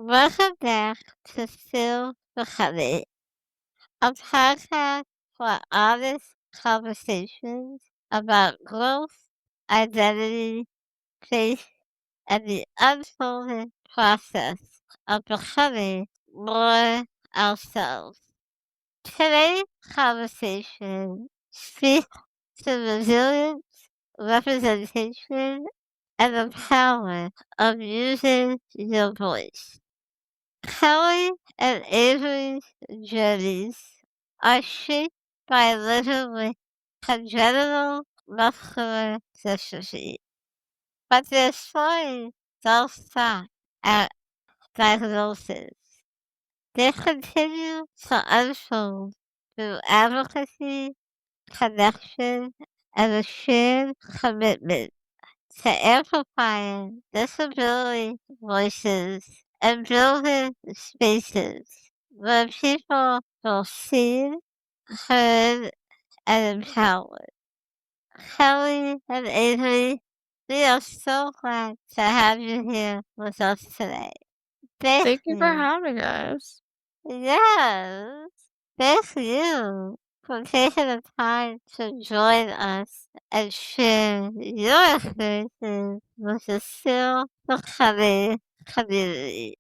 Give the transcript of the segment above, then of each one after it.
Welcome back to Still Becoming, a podcast for honest conversations about growth, identity, faith, and the unfolding process of becoming more ourselves. Today's conversation speaks to resilience, representation, and the power of using your voice. Kelly and Avery's journeys are shaped by living with congenital muscular dystrophy, but their stories don't stop at diagnosis. They continue to unfold through advocacy, connection, and a shared commitment to amplifying disability voices and building spaces where people feel seen, heard, and empowered. Kelly and Avery, we are so glad to have you here with us today. Thank Thank you for you. having us. Yes, thank you for taking the time to join us and share your experiences with the Still Becoming community.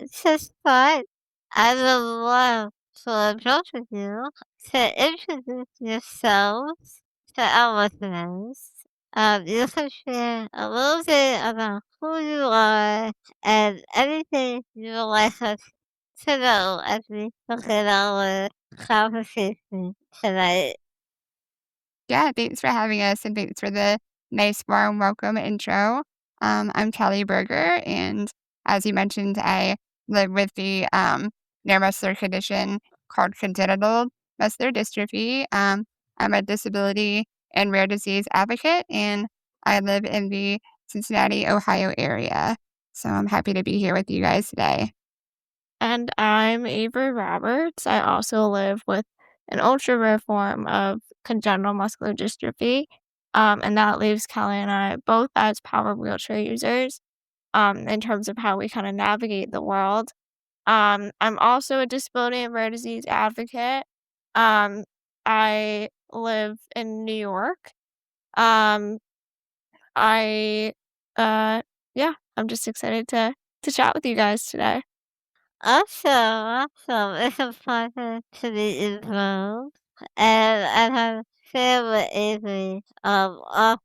To start, I would love for both of you to introduce yourselves to our listeners. You can share a little bit about who you are and anything you would like us to know as we begin our conversation tonight. Yeah, thanks for having us and thanks for the nice, warm welcome intro. I'm Kelly Berger, and as you mentioned, I live with the neuromuscular condition called congenital muscular dystrophy. I'm a disability and rare disease advocate, and I live in the Cincinnati, Ohio area. So I'm happy to be here with you guys today. And I'm Avery Roberts. I also live with an ultra rare form of congenital muscular dystrophy. And that leaves Kelly and I both as power wheelchair users in terms of how we kind of navigate the world. I'm also a disability and rare disease advocate. Um, I live in New York. Um, I, uh, yeah, I'm just excited to chat with you guys today. Awesome, awesome. It's a pleasure to be involved. And I'm share with Avery off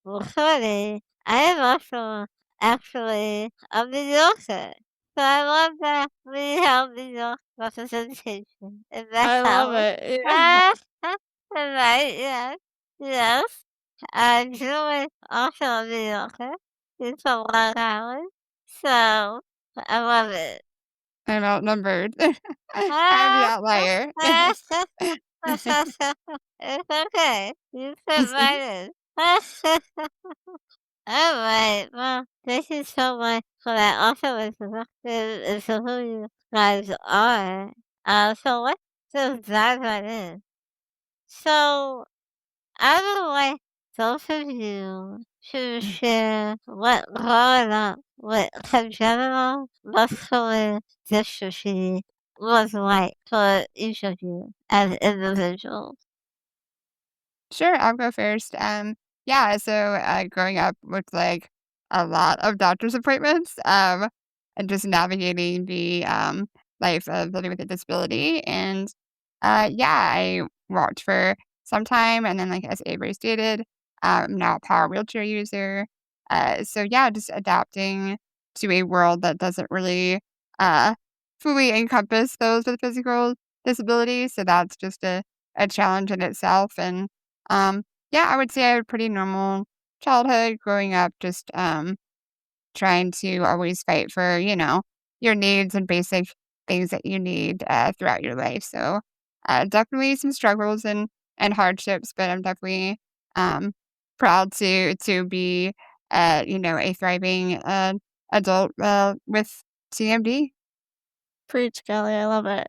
recording. I am also actually a New Yorker. So I love that we have New York representation in the I love house. it. Yeah. Ah, right, yes, yes. Julie also a New Yorker. She's from Long Island. So I love it. I'm outnumbered. I'm the Ah, outlier. it's okay. You fit right in. Alright, well, thank you so much for that awesome introduction into who you guys are. So let's just dive right in. So, I would like both of you to share what growing up with congenital muscular dystrophy was like for each of you as individuals. Sure, I'll go first. Yeah, so growing up with like a lot of doctor's appointments, and just navigating the life of living with a disability, and yeah, I walked for some time, and then like as Avery stated, I'm now a power wheelchair user. So yeah, just adapting to a world that doesn't really uh fully encompass those with physical disabilities. So that's just a challenge in itself, and um, yeah, I would say I had a pretty normal childhood growing up, just trying to always fight for, your needs and basic things that you need throughout your life. So definitely some struggles and hardships, but I'm definitely um, proud to be, a thriving adult with CMD. Preach, Kelly. I love it.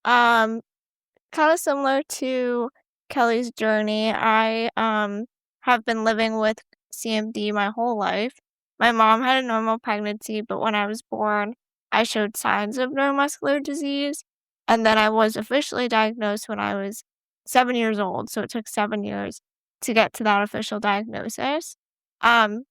Um, Kind of similar to Kelly's journey. I have been living with CMD my whole life. My mom had a normal pregnancy, but when I was born, I showed signs of neuromuscular disease, and then I was officially diagnosed when I was 7 years old, so it took 7 years to get to that official diagnosis. Um,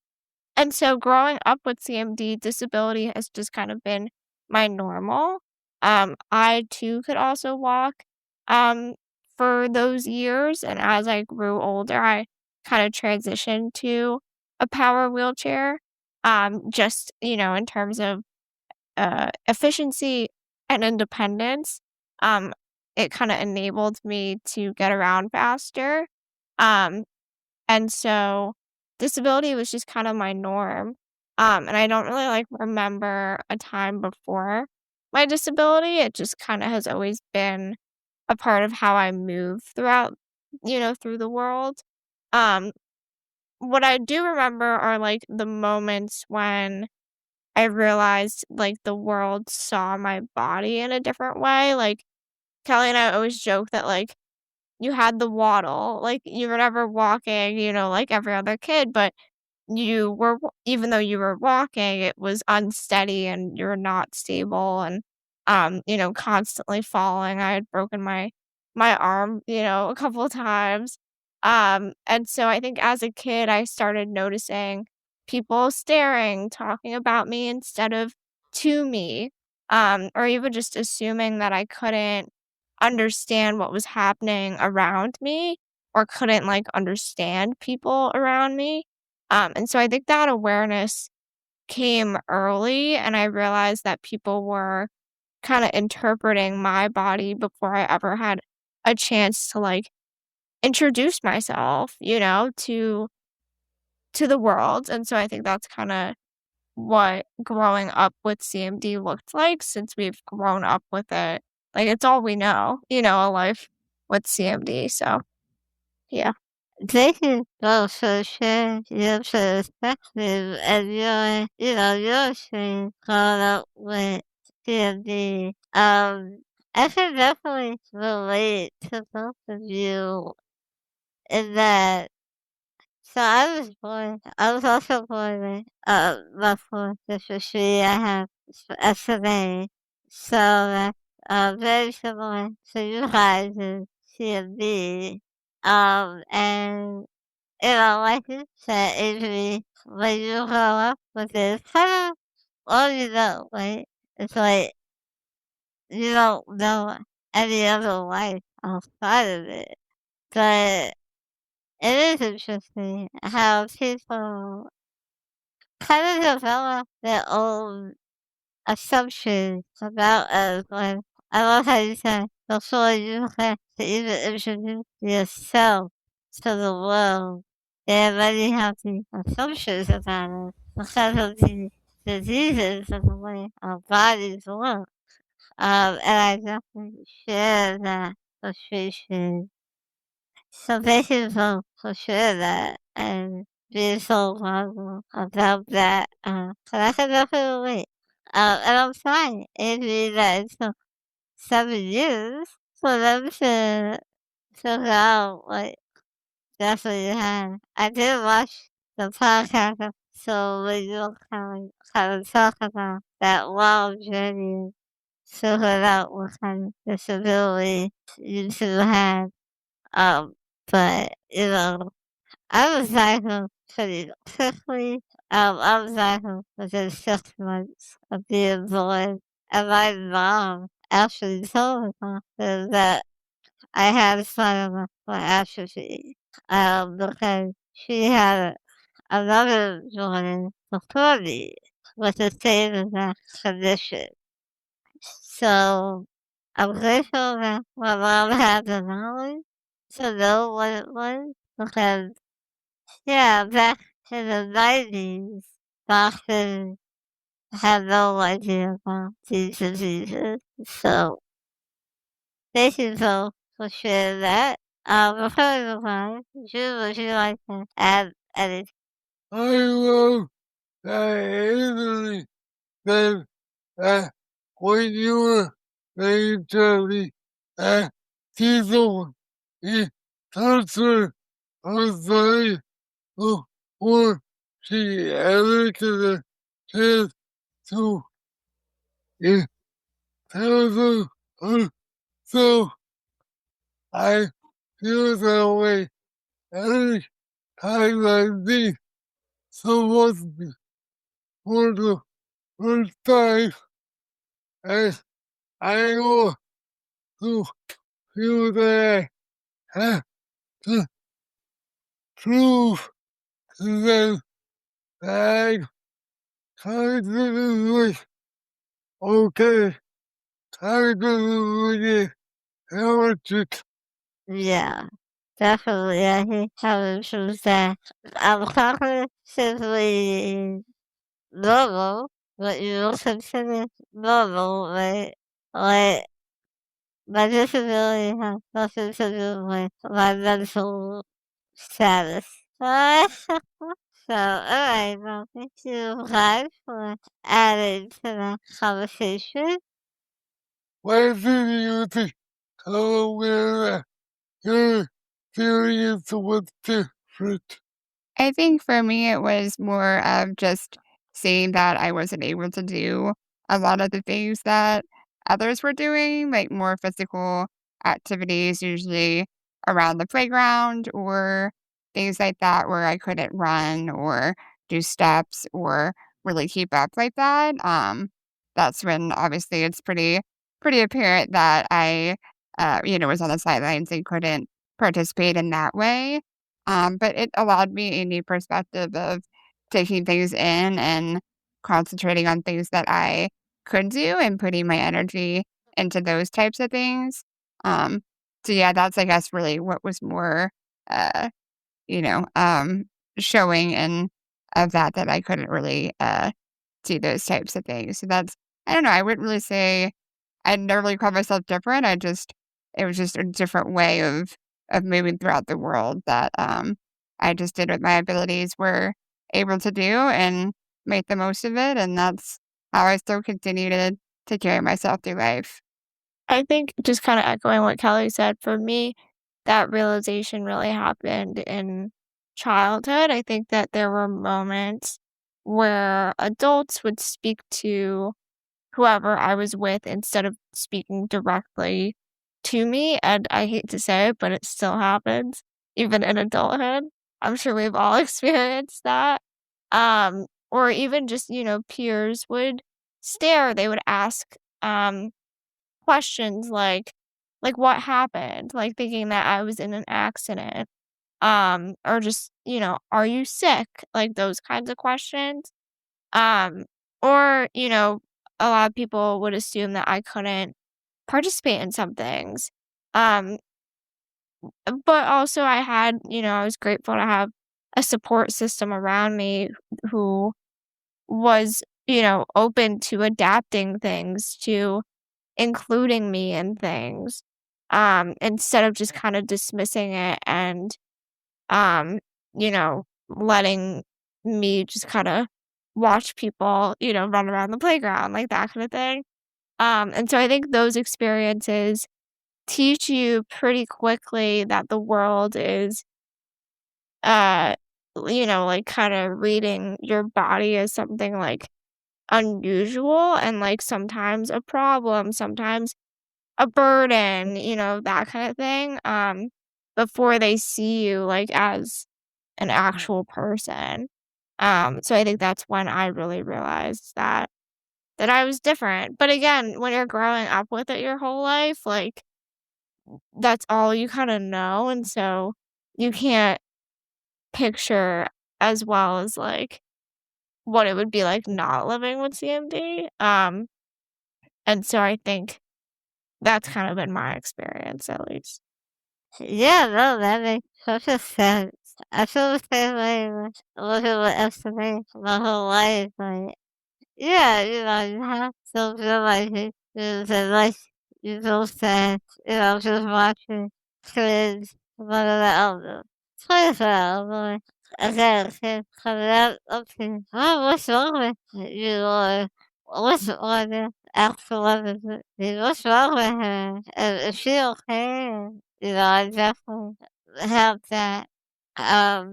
and so growing up with CMD, disability has just kind of been my normal. I too could also walk um, for those years, and as I grew older, I kind of transitioned to a power wheelchair. Just in terms of efficiency and independence, um, it kind of enabled me to get around faster. Um, and so disability was just kind of my norm. And I don't really like remember a time before my disability. It just kind of has always been a part of how I move throughout, through the world. Um, what I do remember are like the moments when I realized like the world saw my body in a different way. Like Kelly and I always joke that like you had the waddle, like you were never walking, like every other kid, but you were even though you were walking, it was unsteady and you're not stable and, constantly falling. I had broken my arm, a couple of times. And so I think as a kid, I started noticing people staring, talking about me instead of to me, or even just assuming that I couldn't understand what was happening around me or couldn't like understand people around me. And so I think that awareness came early, and I realized that people were kind of interpreting my body before I ever had a chance to like introduce myself, to the world. And so I think that's kind of what growing up with CMD looked like since we've grown up with it. Like it's all we know, a life with CMD. So yeah. Thank you both for sharing your perspective and your experience growing up with CMD. I can definitely relate to both of you in that. So I was also born with, muscular dystrophy. I have SMA. So that's, very similar to you guys in CMD. And like you said, Avery, when you grow up with it, it's kind of all you know, right? It's like you don't know any other life outside of it. But it is interesting how people kind of develop their own assumptions about us. Like, I love how you said before you have to even introduce yourself to the world, they already have the assumptions about us because of the diseases and the way our bodies work. And I definitely share that frustration. So thank you for sharing that and being so vulnerable about that. 'Cause I can definitely relate. And I'm sorry, Amy, that it took 7 years for them to figure out like that's what you had. I did watch the podcast, so when you kind of talk about that long journey, figuring out what kind of disability you two had. Um, but I was diagnosed pretty quickly. I was diagnosed within 6 months of being born, and my mom actually told the doctor that I had spinal muscular atrophy. Because she had another daughter before me with the same exact condition. So I'm grateful that my mom had the knowledge to know what it was because, yeah, back in the 90s, doctors had no idea about these diseases. So thank you so for sharing that. Before we move on, would you like to add anything? I love that Italy said that when you were very dirty, that people in culture was like before she ever could have chance to it tells us, so I feel that way every time I see someone for the first time, and I know to feel that I have to prove to them that I'm constantly okay, constantly allergic. Yeah, definitely. I think having shows that I'm cognitively normal, but you don't consider normal, right? Like, my disability has nothing to do with my mental status. So, alright, well, thank you guys for adding to the conversation. Why do you think aware your experience was different? I think for me, it was more of just seeing that I wasn't able to do a lot of the things that others were doing, like more physical activities, usually around the playground or things like that, where I couldn't run or do steps or really keep up like that. That's when obviously it's pretty apparent that I, was on the sidelines and couldn't participate in that way. But it allowed me a new perspective of taking things in and concentrating on things that I could do and putting my energy into those types of things. Um, so yeah, that's I guess really what was more, uh, you know, um, showing and of that I couldn't really do those types of things. So that's I don't know. I wouldn't really say I never really called myself different. It was just a different way of moving throughout the world that I just did what my abilities were able to do and make the most of it, and that's how I still continue to carry myself through life. I think just kinda echoing what Kelly said, for me, that realization really happened in childhood. I think that there were moments where adults would speak to whoever I was with instead of speaking directly to me, and I hate to say it, but it still happens, even in adulthood. I'm sure we've all experienced that. Or even just, peers would stare, they would ask, questions like, "What happened?" Like, thinking that I was in an accident, or just, "Are you sick?" Like, those kinds of questions. Um, or, a lot of people would assume that I couldn't participate in some things. Um, but also I was grateful to have a support system around me who was, open to adapting things, to including me in things, instead of just kind of dismissing it and, letting me just kind of watch people, run around the playground, like that kind of thing. And so I think those experiences teach you pretty quickly that the world is, uh, like kind of reading your body as something like unusual and like sometimes a problem, sometimes a burden, that kind of thing, before they see you, like, as an actual person. So I think that's when I really realized that I was different. But again, when you're growing up with it your whole life, like, that's all you kinda know, and so you can't picture as well as, like, what it would be like not living with CMD, and so I think that's kind of been my experience, at least. Yeah, no, that makes perfect sense. I feel the same way with living with SMA my whole life. Like, yeah, you have some realizations and like you both said, just watching kids, one of the elders. 24, like, again, kids coming out up to you, oh, what's wrong with you? Or what's wrong with actual what's wrong with her? And is she okay? And, I definitely have that. I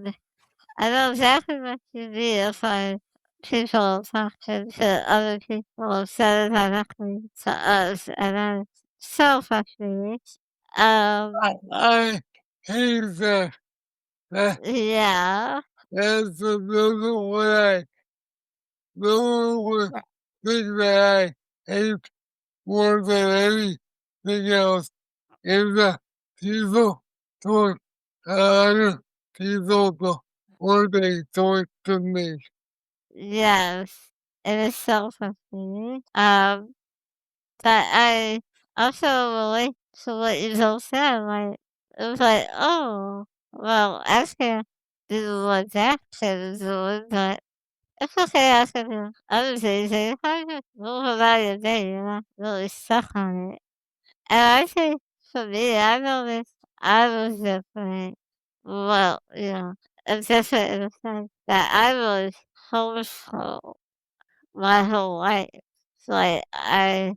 know exactly what you mean. It's like, people talking to other people said directly to us, and I'm so frustrated. I hate that. Yeah, That's another way. No one Right. thing that I hate more than anything else is that people don't honor people what they told to me. yes, it is so frustrating. But I also relate to what you just said. Like, it was like, oh, well, actually, this is what Jack said is doing, but it's okay asking him other things. And if I just move about your day, you're not really stuck on it. And I think for me, I noticed I was different. Well, I'm different in the sense that I was homeschooled my whole life. So, like, I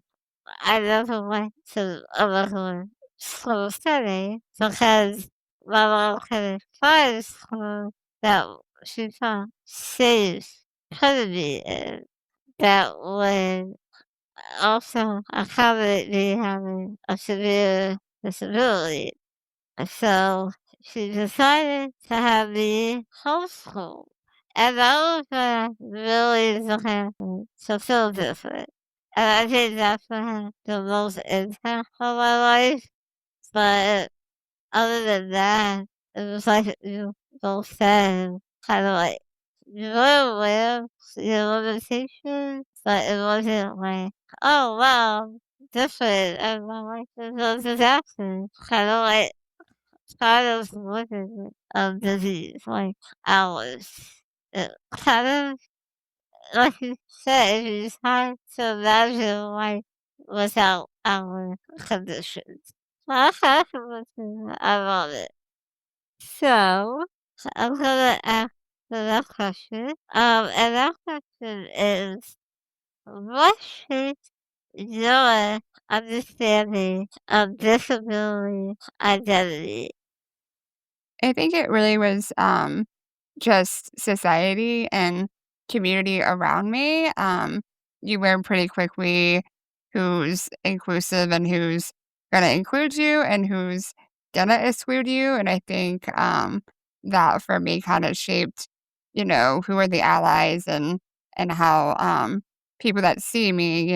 never went to a regular school setting because my mom couldn't find a school that she thought safe for me in that would also accommodate me having a severe disability. So she decided to have me homeschooled. And that was when I really began to feel different. And I think that's what had the most impact on my life. But other than that, it was like you both said, kind of like, you were aware of your limitations, but it wasn't like, oh wow, different, and my life is a disaster. Kind of like kind of looking of disease, like ours. It kind of, like you said, it's hard to imagine life without our conditions. I have I love it. So, I'm gonna ask the next question. And that question is, what shaped your understanding of disability identity? I think it really was, just society and community around me. You learn pretty quickly who's inclusive and who's gonna include you and who's gonna exclude you, and I think, that for me kinda shaped, who are the allies and how, people that see me,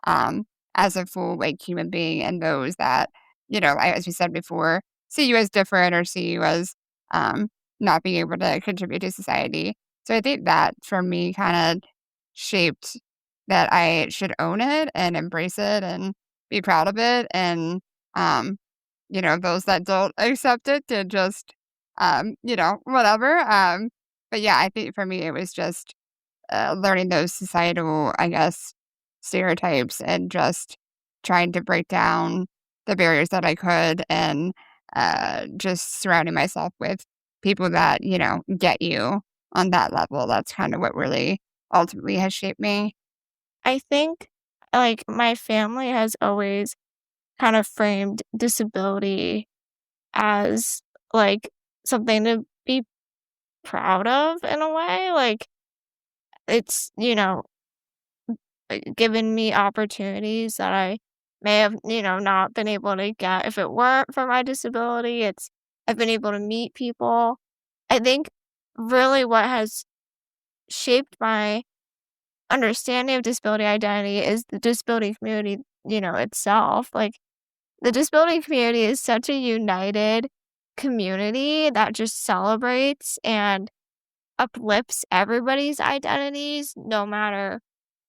um, as a full, like, human being and those that, as we said before, see you as different or see you as, um, not being able to contribute to society. So I think that for me kinda shaped that I should own it and embrace it and be proud of it and, um, those that don't accept it to just, whatever. But yeah, I think for me it was just, learning those societal, I guess, stereotypes and just trying to break down the barriers that I could and, just surrounding myself with people that, get you on that level. That's kind of what really ultimately has shaped me. I think, like, my family has always kind of framed disability as, like, something to be proud of in a way, like, it's, given me opportunities that I may have, not been able to get if it weren't for my disability. I've been able to meet people. I think really what has shaped my understanding of disability identity is the disability community, itself. Like, the disability community is such a united community that just celebrates and uplifts everybody's identities, no matter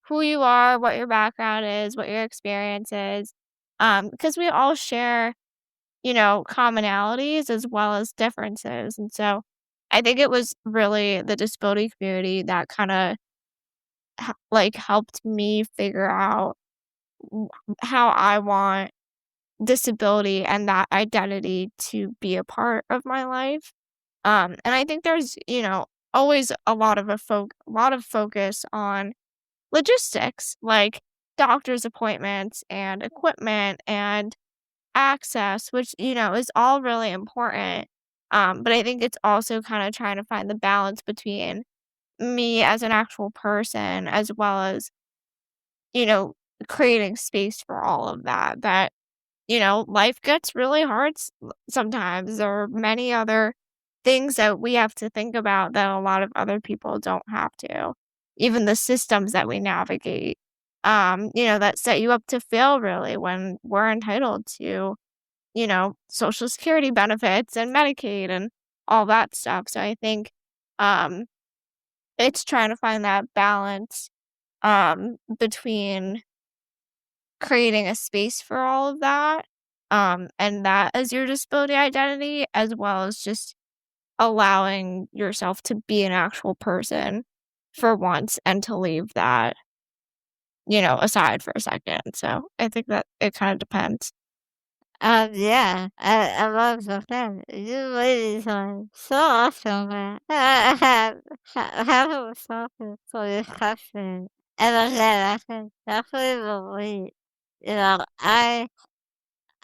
who you are, what your background is, what your experience is. Because we all share, commonalities as well as differences. And so I think it was really the disability community that kind of like helped me figure out w- how I want disability and that identity to be a part of my life. And I think there's, always a lot of focus on logistics, like doctor's appointments and equipment and access, which, is all really important. But I think it's also kind of trying to find the balance between me as an actual person, as well as, you know, creating space for all of that. That, life gets really hard sometimes. There are many other things that we have to think about that a lot of other people don't have to. Even the systems that we navigate, that set you up to fail really when we're entitled to, Social Security benefits and Medicaid and all that stuff. So I think um, it's trying to find that balance between creating a space for all of that, and that as your disability identity, as well as just allowing yourself to be an actual person for once and to leave that, aside for a second. So I think that it kind of depends. Yeah, I love the fact you ladies are so awesome, man. I have a talking for this question. And again, I can definitely believe,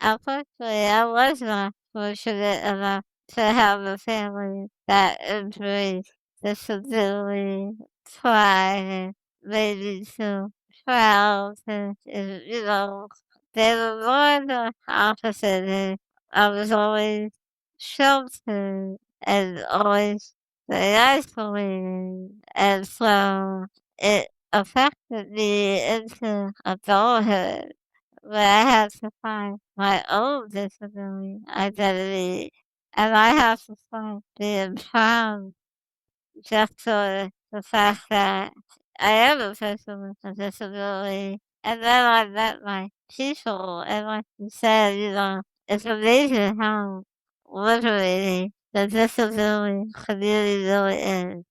unfortunately, I was not fortunate enough to have a family that embraced disability, tried, and made me feel proud, and they were more the opposite. And I was always sheltered and always very isolated, and so it affected me into adulthood where I have to find my own disability identity, and I have to find being proud just for the fact that I am a person with a disability. And then I met my people, and like you said, it's amazing how liberating the disability community really is.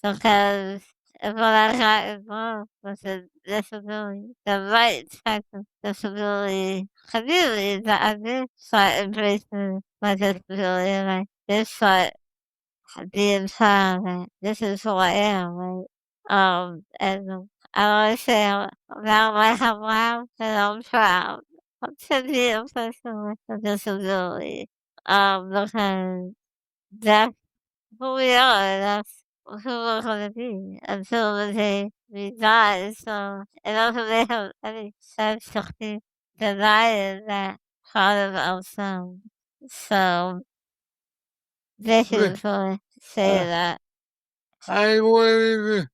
Because when I got involved with the disability, the right type of disability community, that I did start embracing my disability, and I did start being proud that this is who I am, right? And I always say now I have loud and I'm proud to be a person with a disability. Because that's who we are, that's who we're gonna be until the day we die. So it doesn't make any sense to keep denying that part of ourselves. So thank you for saying that. I wanted to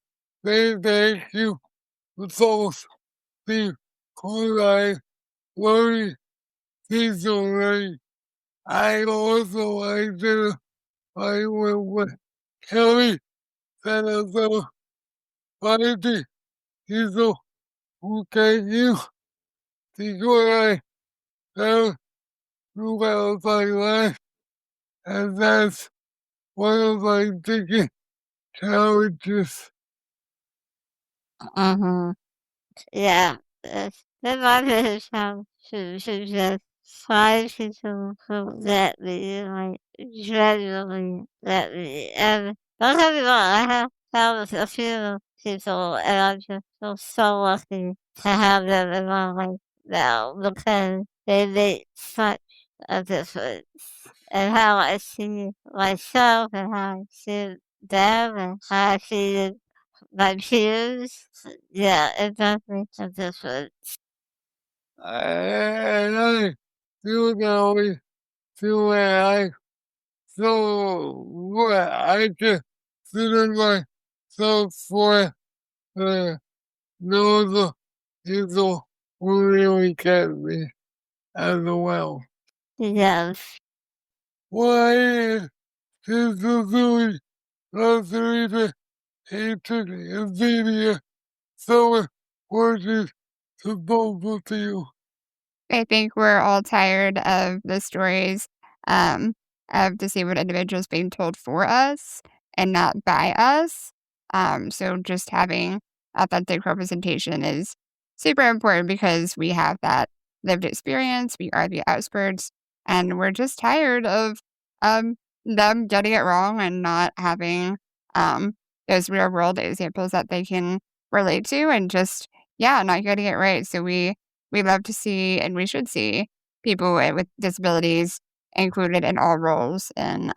say thank you for those people who I worry seasonally. I also identify with what Kelly said about finding people who can use the good I have throughout my life, and that's one of my biggest challenges. Mm-hmm. Yeah, the mother should just find people who let me, like, genuinely let me. And don't get me wrong, I have found a few people, and I'm just so lucky to have them in my life now because they make such a difference. And how I see myself and how I see them and how I see my peers, yeah, it does make a difference. And I feel that way, feel that so what I just consider myself for the those people who really get me as well. Yes. Why is disability considered hatred and media so important to both of you? I think we're all tired of the stories um, of disabled individuals being told for us and not by us. So just having authentic representation is super important because we have that lived experience. We are the experts, and we're just tired of um, them getting it wrong and not having those real world examples that they can relate to, and just not getting it right. So we love to see, and we should see, people with disabilities included in all roles. And,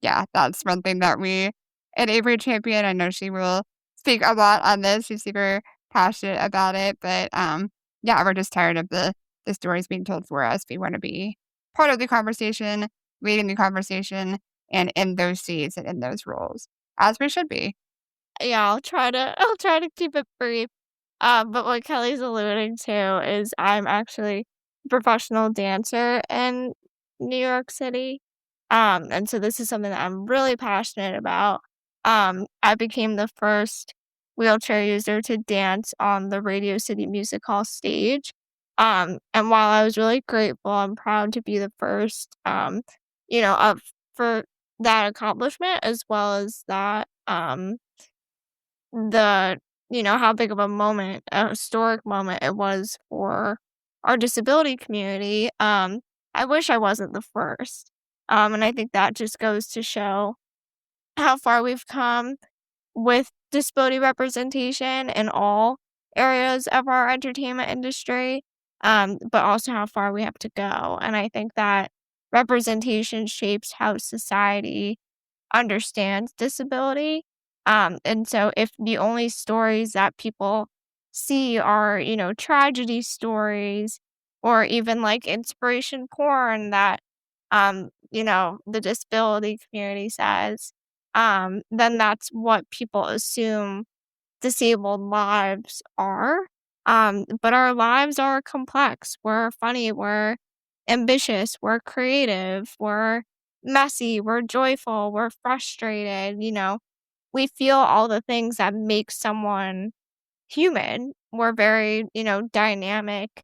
that's one thing that we And Avery Champion, I know she will speak a lot on this. She's super passionate about it. But yeah, we're just tired of the stories being told for us. We want to be part of the conversation, leading the conversation, and in those seats and in those roles, as we should be. Yeah, I'll try to keep it brief. But what Kelly's alluding to is I'm actually a professional dancer in New York City. And so this is something that I'm really passionate about. I became the first wheelchair user to dance on the Radio City Music Hall stage. And while I was really grateful and proud to be the first, of for that accomplishment as well as that, the how big of a historic moment it was for our disability community. I wish I wasn't the first. And I think that just goes to show how far we've come with disability representation in all areas of our entertainment industry, but also how far we have to go. And I think that representation shapes how society understands disability. And so if the only stories that people see are, tragedy stories or even like inspiration porn that, the disability community says, then that's what people assume disabled lives are. But our lives are complex. We're funny. We're ambitious. We're creative. We're messy. We're joyful. We're frustrated. We feel all the things that make someone human. We're very, dynamic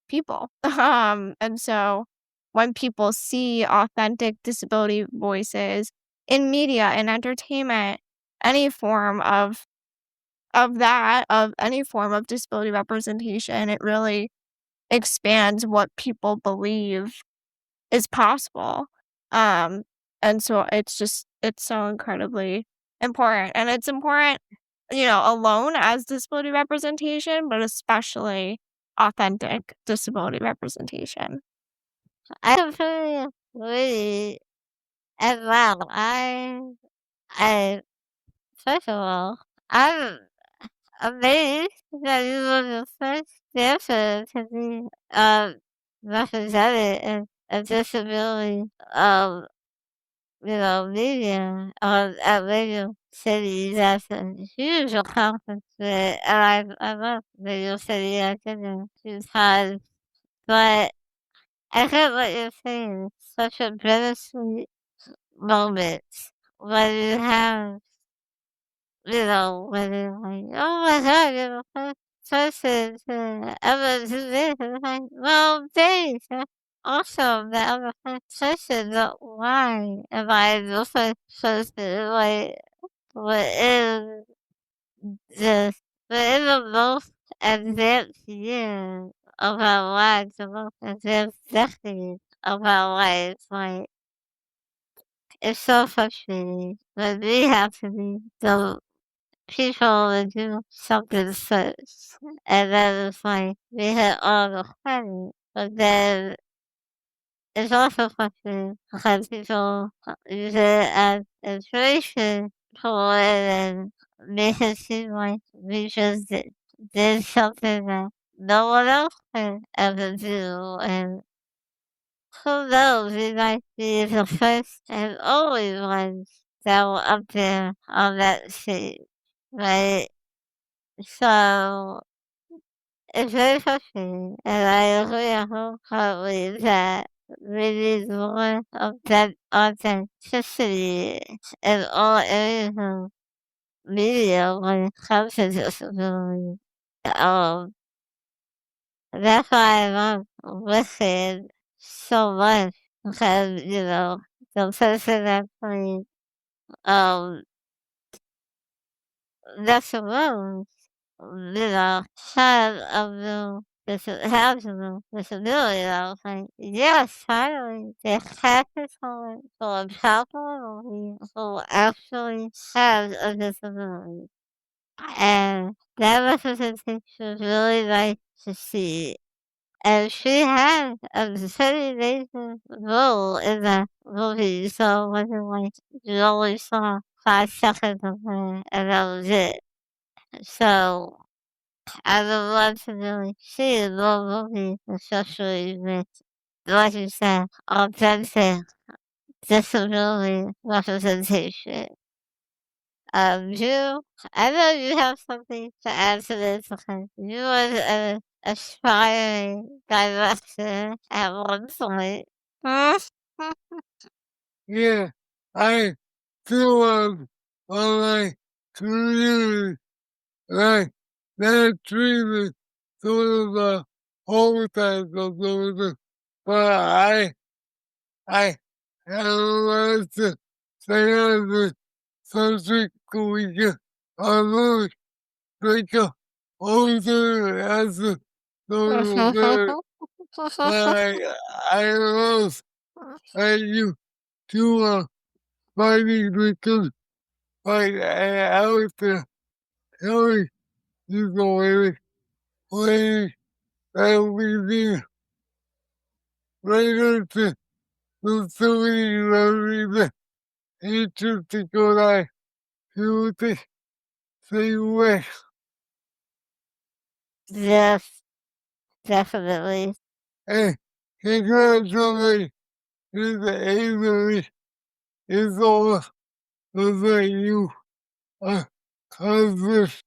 people. And so when people see authentic disability voices in media and entertainment, any form of any form of disability representation, it really expands what people believe is possible. Um, and so it's so incredibly important. And it's important, alone as disability representation, but especially authentic disability representation. I completely agree as well. I, first of all, I'm amazed that you were the first dancer to be, represented in a disability, media, at Radio City. That's a huge accomplishment, and I love Radio City. I've been there a few times, but I get what you're saying. It's such a bittersweet moment when you have, when you're like, oh my god, you're the first person to ever do this. And it's like, well, thanks. That's awesome that I'm the first person, but why am I the first person? Like, what is this? We're in the most advanced year of our lives, the most advanced decade of our lives. Like, it's so frustrating when we have to be the people that do something first. And then it's like, we hit all the credit. But then it's also frustrating because people use it as inspiration for it and make it seem like we just did something that no one else could ever do. And who knows, we might be the first and only ones that were up there on that stage, right? So it's very frustrating, and I agree wholeheartedly that we need more of that authenticity in all areas of media when it comes to disability. Um, that's why I love listening so much because, the person that played, um, that's alone, had a little has a little disability. I was like, yes, finally, they have someone for a powerful who actually has a disability. And that representation was really nice to see. And she had a very major role in that movie, so it wasn't like you only saw 5 seconds away, and that was it. So I would love to really see more movies, especially with, like you said, authentic disability representation. You, I know you have something to add to this because you was an aspiring director at one point. Yeah, I feel like community, like that treatment sort of homicide or something. But I have to say on subject we can always think of older as a sort of better. I love that you two are fighting because like out there telling you the way that we need later to do so many memories interesting when I feel the same way. Yes, definitely. And congratulations to Avery is all that you accomplished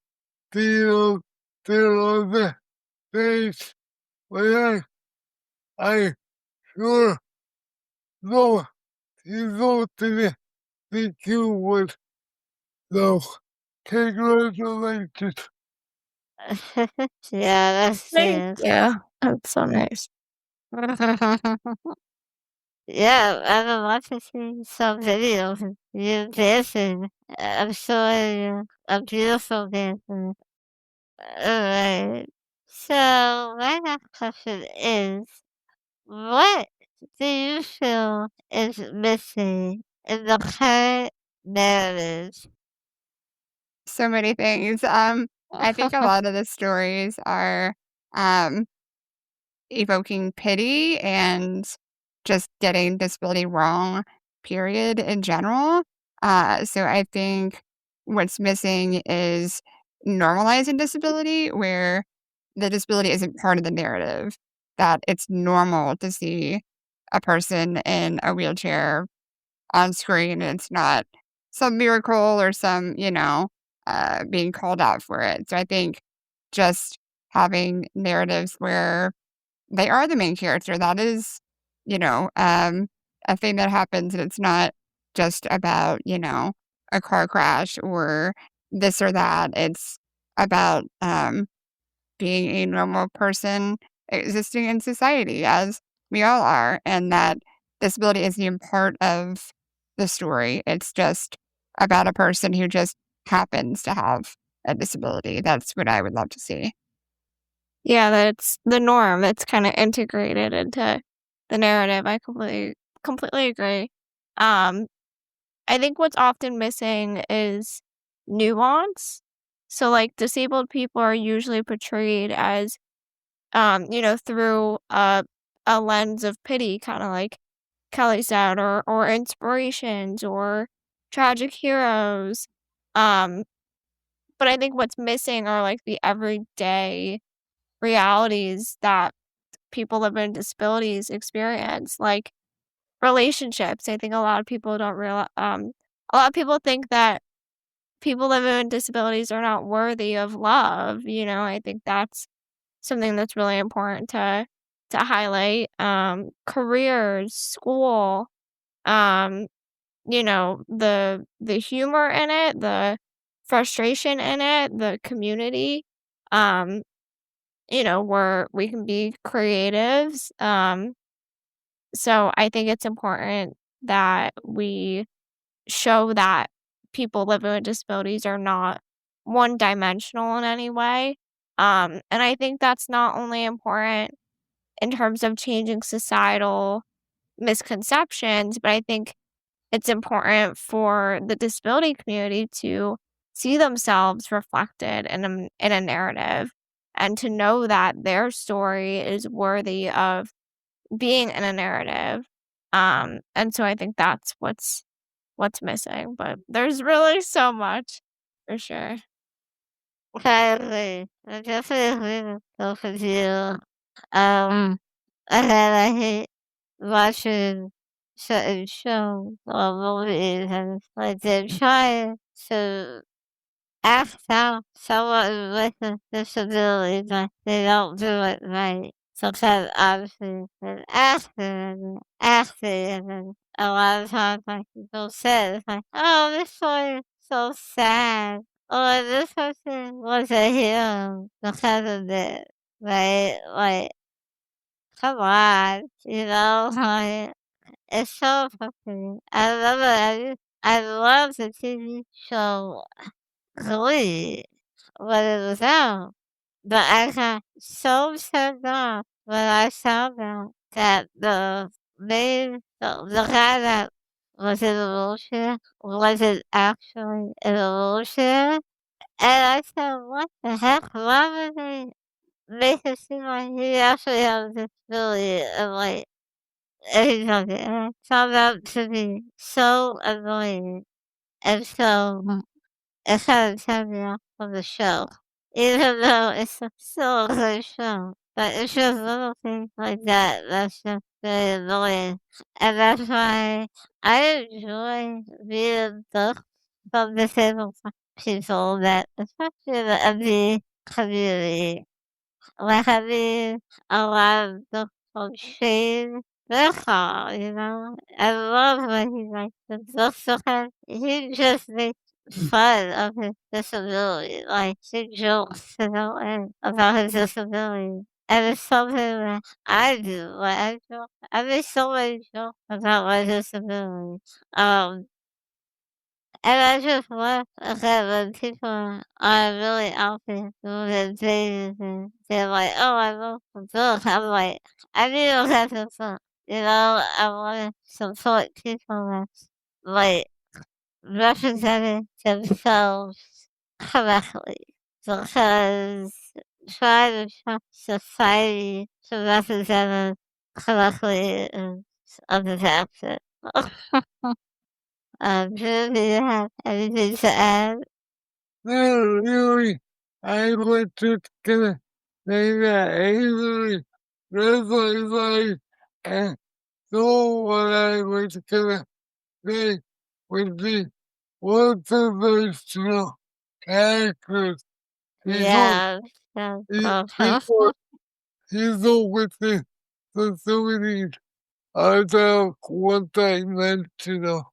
still on the stage. But I sure know you go to the you would. So congratulations. Yeah, that's Thank it. you. That's so nice. Yeah, I would love to see some videos of you dancing. I'm sure you're a beautiful dancer. Alright. So my next question is, what do you feel is missing in the current narrative? So many things. I think a lot of the stories are um, evoking pity and just getting disability wrong, period, in general. So I think what's missing is normalizing disability, where the disability isn't part of the narrative, that it's normal to see a person in a wheelchair on screen. It's not some miracle or some, being called out for it. So I think just having narratives where they are the main character, that is, a thing that happens, and it's not just about, a car crash or this or that. It's about being a normal person existing in society as we all are, and that disability isn't even part of the story. It's just about a person who just happens to have a disability. That's what I would love to see. Yeah, that's the norm. It's kind of integrated into the narrative. I completely agree. Um, I think what's often missing is nuance. So, like, disabled people are usually portrayed as, through a lens of pity, kind of like Kelly said, or inspirations or tragic heroes. Um, but I think what's missing are like the everyday realities that people living with disabilities experience, like relationships. I think a lot of people don't realize. A lot of people think that people living with disabilities are not worthy of love. I think that's something that's really important to highlight. Careers, school, um, the humor in it, the frustration in it, the community. Um, where we can be creatives. So I think it's important that we show that people living with disabilities are not one dimensional in any way. And I think that's not only important in terms of changing societal misconceptions, but I think it's important for the disability community to see themselves reflected in a narrative and to know that their story is worthy of being in a narrative. And so I think that's what's what's missing, but there's really so much for sure. I agree. I definitely agree with both of you. Um, and then I hate watching certain shows or movies, and it's like they're trying to act out someone with a disability, but they don't do it right. Sometimes, obviously, an actor and acting, and then a lot of times, like people said, it's like, oh, this story is so sad. Or this person was a hero because of this, right? Like, come on, like, it's so frustrating. I remember I loved the TV show Glee when it was out, but I got so turned off when I found out that the guy that was in the wheelchair wasn't actually in a wheelchair. And I said, what the heck? Why would they make it seem like he actually has a disability and like and he doesn't? And I found out to be so annoying. And so it kind of turned me off from the show. Even though it's still a good show. But it's just little things like that that's just very annoying. And that's why I enjoy reading books from disabled people that, especially in the MD community. Like, I mean, a lot of books from Shane Berger, I love when he writes the books because he just makes fun of his disability. Like, he jokes, and about his disability. And it's something that I do. Like, I make so many jokes about my disability. Um, and I just love that when people are really out there doing things and they're like, oh, I love the book. I'm like, I need to have the book. I want to support people that's like representing themselves correctly. Because trying to trust society to represent us correctly is a disaster. Do you have anything to add? No, really, I would just gonna say that Avery lives his life, and so what I was gonna say would be one-dimensional characters. People, Yeah, yeah, people, people with the facilities are the one-dimensional.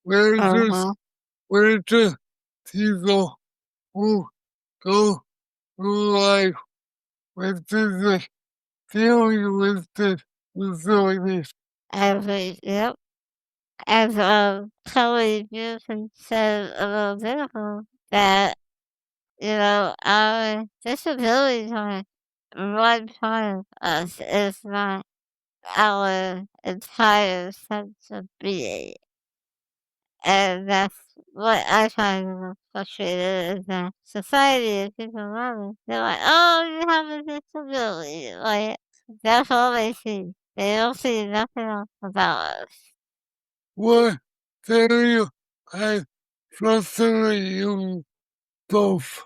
uh-huh. We're just people who go through life with this dealing with this facilities. Yep. As Kelly Pearson said a little bit ago, that, our disabilities are one part of us. It's not our entire sense of being. And that's what I find the most frustrating is that society and people around us, they're like, oh, you have a disability. Like, that's all they see. They don't see nothing else about us. What tell you I frustrate you both?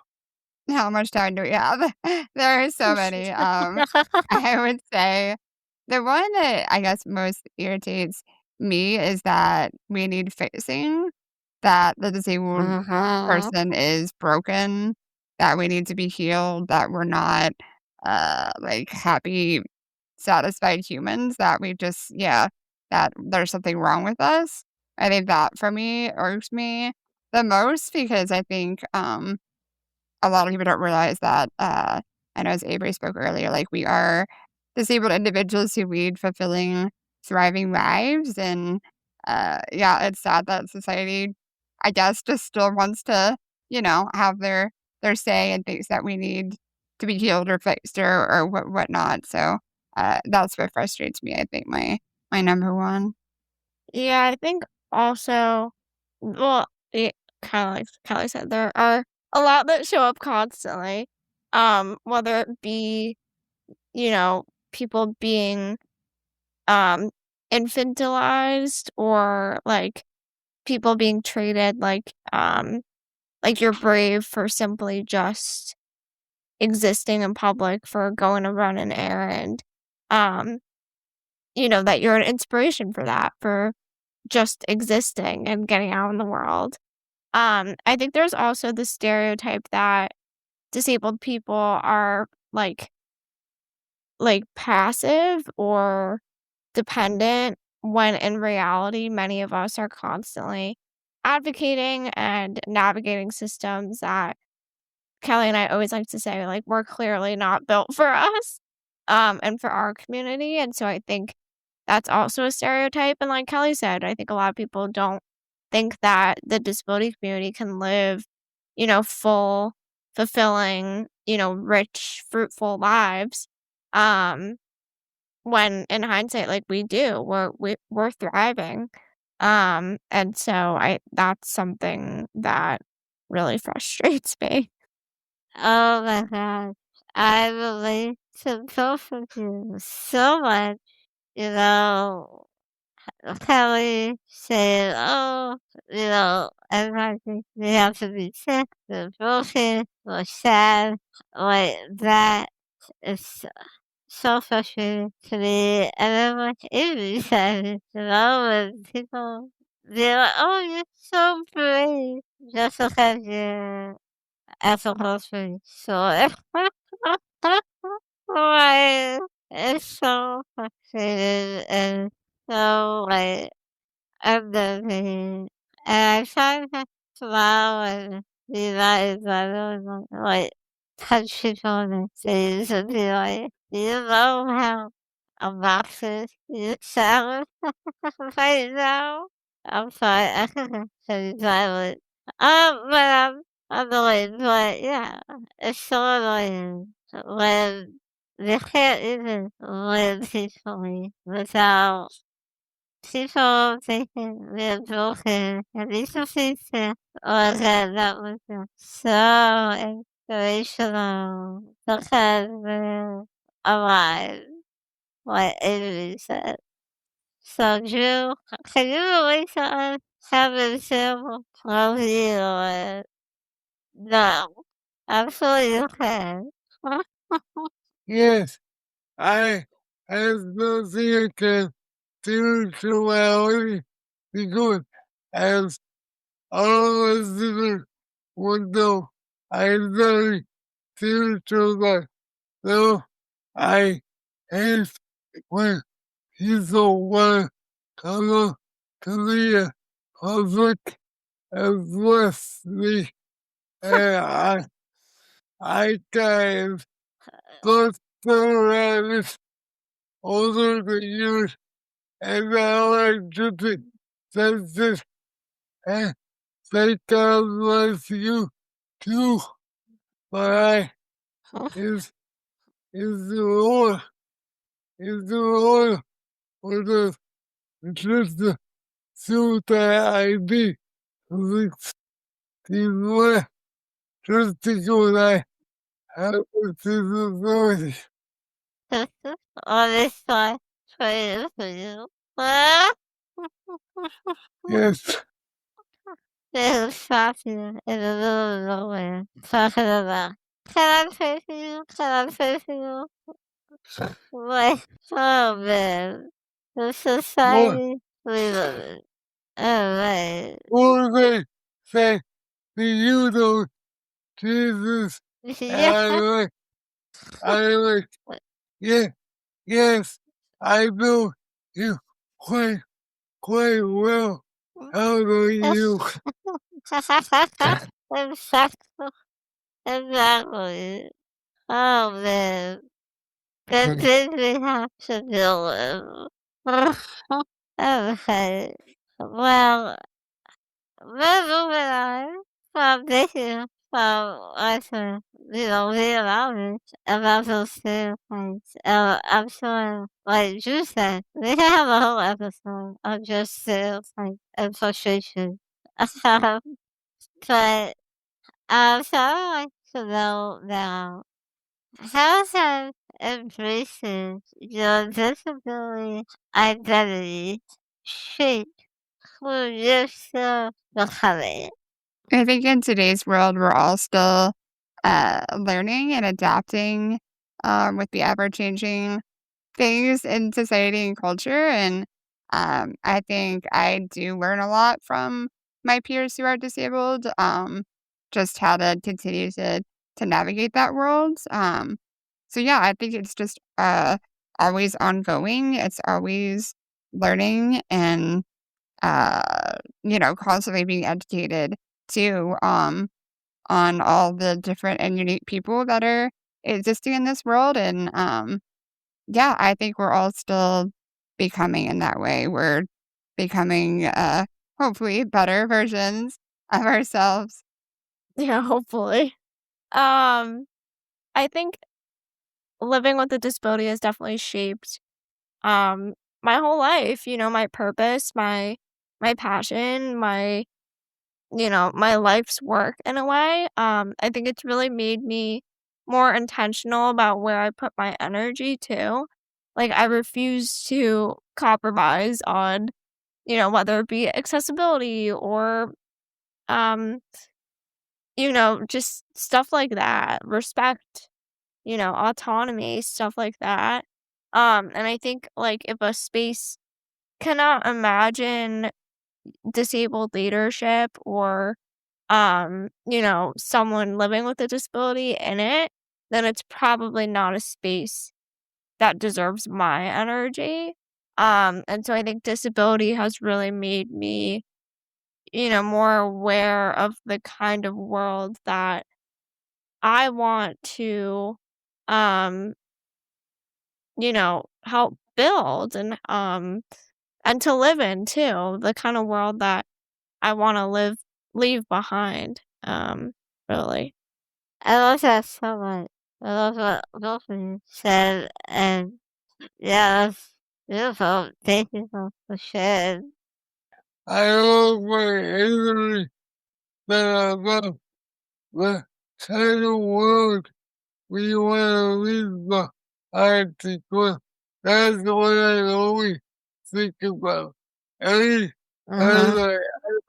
How much time do we have? There are so many. I would say the one that I guess most irritates me is that we need fixing, that the disabled Uh-huh. person is broken, that we need to be healed, that we're not like happy, satisfied humans, that we just that there's something wrong with us. I think that for me irks me the most because I think a lot of people don't realize that, I know as Avery spoke earlier, like, we are disabled individuals who lead fulfilling, thriving lives, and, it's sad that society, I guess, just still wants to, have their say and thinks that we need to be healed or fixed or whatnot, so, that's what frustrates me, I think, my number one. Yeah, I think also, well, kind of like Kelly said, there are a lot that show up constantly. Whether it be, you know, people being um infantilized or like people being treated like you're brave for simply just existing in public, for going to run an errand. Um, that you're an inspiration for that, for just existing and getting out in the world. I think there's also the stereotype that disabled people are like passive or dependent, when in reality many of us are constantly advocating and navigating systems that Kelly and I always like to say, like, we're clearly not built for us, and for our community. And so I think that's also a stereotype. And like Kelly said, I think a lot of people don't think that the disability community can live, full, fulfilling, rich, fruitful lives. Um, when in hindsight, like, we do, we're thriving. And so that's something that really frustrates me. Oh my gosh. I relate to both of you so much. You know, Kelly saying, oh, everybody thinks they have to be sick, they're broken, or sad. Like, that is so frustrating to me. And then what Avery said, when people, they're like, oh, you're so brave, just because you're at the grocery store. Like, it's so frustrating and so, like, unnerving. And I try to smile and be nice. I don't like, touch people on the face and be like, do you know how obnoxious you sound right now? I'm sorry, I can be silent. But I'm annoyed, but yeah, it's so annoying when they can't even live peacefully without people thinking they're broken and need to fix it. Oh, that was so inspirational because they're alive, like Avery said. So, Drew, can you relate to us having cerebral palsy or no? I'm sure you can. Yes, I have no theater spirituality because as all listeners would know, I study spiritual life. So I hate when people want to come to the public and bless me. And I kind got surrounded over the years and now I just sense and say God bless you too. But I is the Lord for the just the suit that I be with the just because I have a disability. On this side, praying for you. Yes, They stop you in the middle of nowhere, talking about, can I pray for you? Can I pray for you? Like, oh man, the what society we live in. Alright. what they say to you though, Jesus? Yeah. I like, yeah, yes, I know you quite, quite well. How do you? Exactly. Exactly. Oh man. The things we have to deal with. Okay. Well, we're moving on from thinking from us, realizing about those stereotypes. I'm sure, like you said, we can have a whole episode of just stereotypes and frustration. But so I'd like to know now, how has embracing your disability identity shaped you're still becoming. I think in today's world, we're all still learning and adapting with the ever changing things in society and culture. And I think I do learn a lot from my peers who are disabled, just how to continue to navigate that world. So yeah, I think it's just always ongoing. It's always learning and constantly being educated too, on all the different and unique people that are existing in this world. And yeah, I think we're all still becoming in that way. We're becoming hopefully better versions of ourselves. Yeah, hopefully. Um, I think living with a disability has definitely shaped um my whole life, my purpose, my passion, my life's work in a way. I think it's really made me more intentional about where I put my energy to. Like I refuse to compromise on, whether it be accessibility or um, just stuff like that. Respect, autonomy, stuff like that. And I think like if a space cannot imagine disabled leadership or someone living with a disability in it, then it's probably not a space that deserves my energy. And so I think disability has really made me, more aware of the kind of world that I want to, um, help build and to live in too, the kind of world that I want to leave behind. Really. I love that so much. I love what both of you said, and yeah, that's beautiful. Thank you for sharing. I love my Avery that I love the kind of world we want to leave behind because that's what I always think about. Every Uh-huh. time I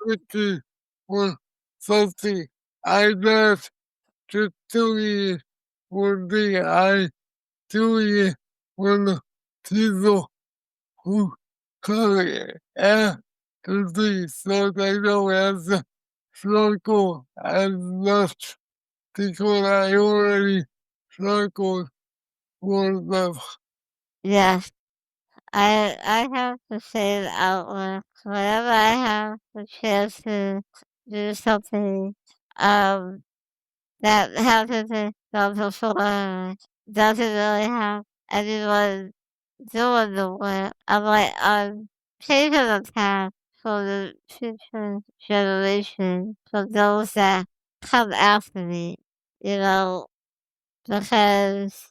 advocate for something, I not just doing it for the I doing it for the people who come after me so they don't have to struggle as much because I already struggled for them. Yes, I have to say it out loud. Whenever I have the chance to do something, that happens in before doesn't really have anyone doing the work. I'm like, I'm paving the path for the future generation, for those that come after me, you know, because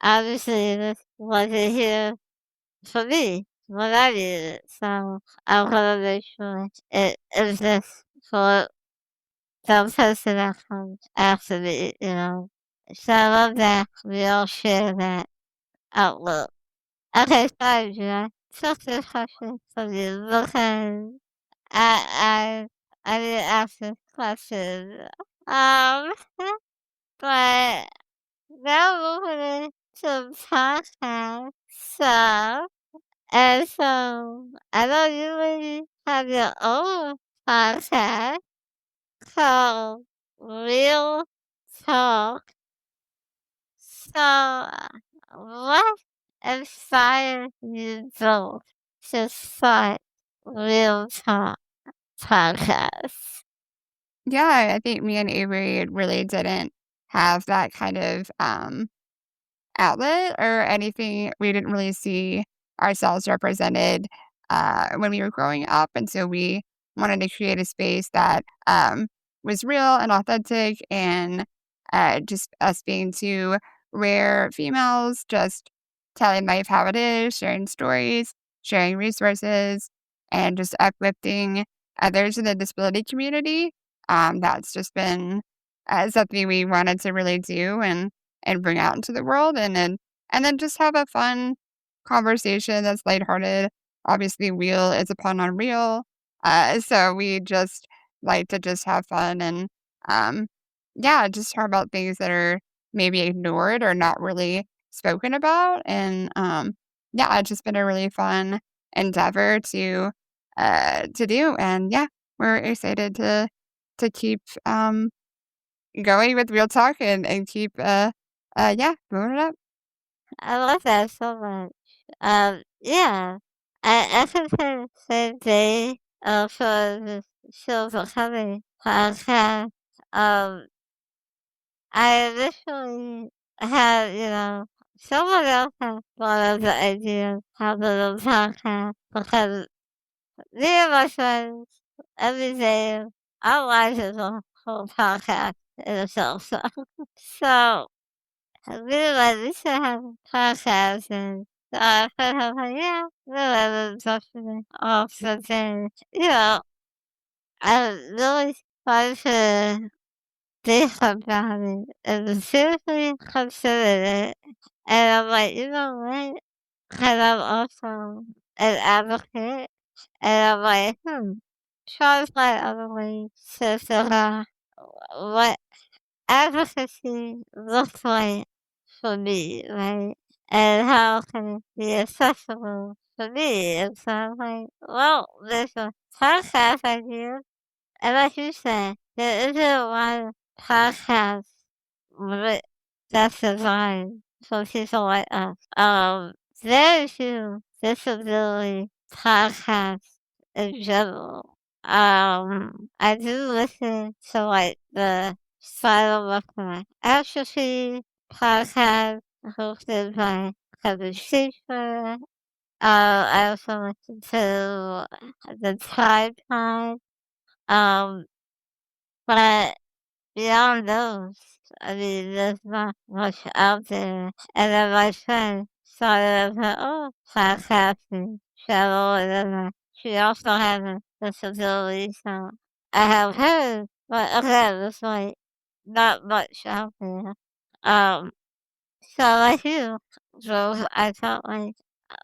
obviously this wasn't here for me when I needed it. So I'm gonna make sure it exists for the person that comes after me, you know. So I love that we all share that outlook. Okay, sorry, July. Took this question from you because I I didn't ask this question. Um, but now moving into podcast. So and so I know you already have your own podcast called Real Talk. So what inspired you both to start Real Talk podcast? Yeah, I think me and Avery really didn't have that kind of outlet or anything. We didn't really see ourselves represented when we were growing up. And so we wanted to create a space that was real and authentic and just us being two rare females, just telling life how it is, sharing stories, sharing resources, and just uplifting others in the disability community. That's just been something we wanted to really do and bring out into the world and then just have a fun conversation that's lighthearted. Obviously, real is upon unreal. So we just like to just have fun and, um, yeah, just talk about things that are maybe ignored or not really spoken about. And, yeah, it's just been a really fun endeavor to do. And yeah, we're excited to keep, going with Real Talk and keep, yeah, moving it up. I love that so much. Yeah, I can say the same thing for the Silver Coming podcast. Um, I initially had, someone else had thought of the idea of having a podcast because me and my friends, every day, our lives is a whole podcast in itself. So I realized we should have a podcast, and so I said, I was like, yeah, we'll talk to me off something. I really tried to think about it and seriously considered it. And I'm like, you know what? Because I'm also an advocate, and I'm like, try to find other ways to figure out what advocacy looks like for me, right? And how can it be accessible for me? And so I'm like, well, there's a podcast idea. And like you said, there isn't a lot of podcasts with that's designed for people like us. Very few disability podcasts in general. I do listen to like the Silent Listener Atrophy podcast hosted by Kevin Schaefer. I also listen to the Tide Pod. Um, but beyond those, I mean, there's not much out there. And then my friend started her own podcasting channel, and then she also has a disability, so I have heard, but again, there's like not much out there. Um, so like you, Joe, I felt like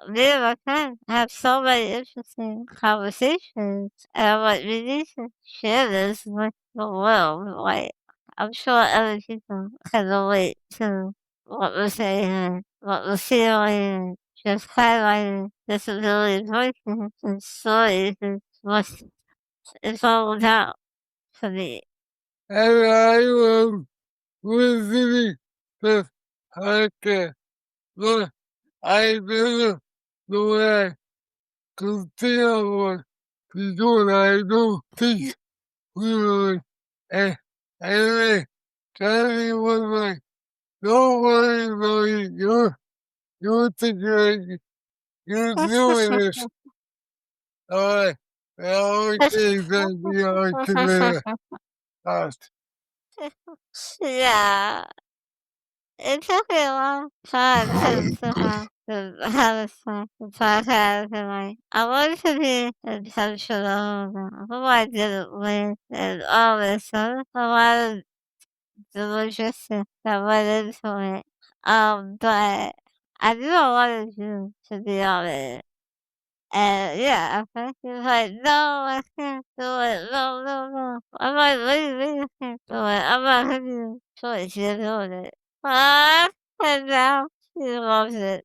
me and my friend have so many interesting conversations, and I'm like, we need to share this with the world. Like, I'm sure other people can relate to what we're saying, what we're feeling, just highlighting disability voices and stories is what it's all about for me. And I love listening to podcast. Look, I didn't the way I continue on to do what I do teach clearly. And they Johnny was like, don't worry about it, you're thinking you're doing this. Alright, okay, then you are consider us. Yeah. It took me a long time to have a podcast, and I wanted to be intentional about who I did it with and all this. So a lot of the logistics that went into it. But I didn't want to do to be honest. And yeah, I think he was like, no, I can't do it. No, no, no. I'm like, what do you mean you can't do it? I'm not giving you a choice. You're doing it. Ah, and now he loves it.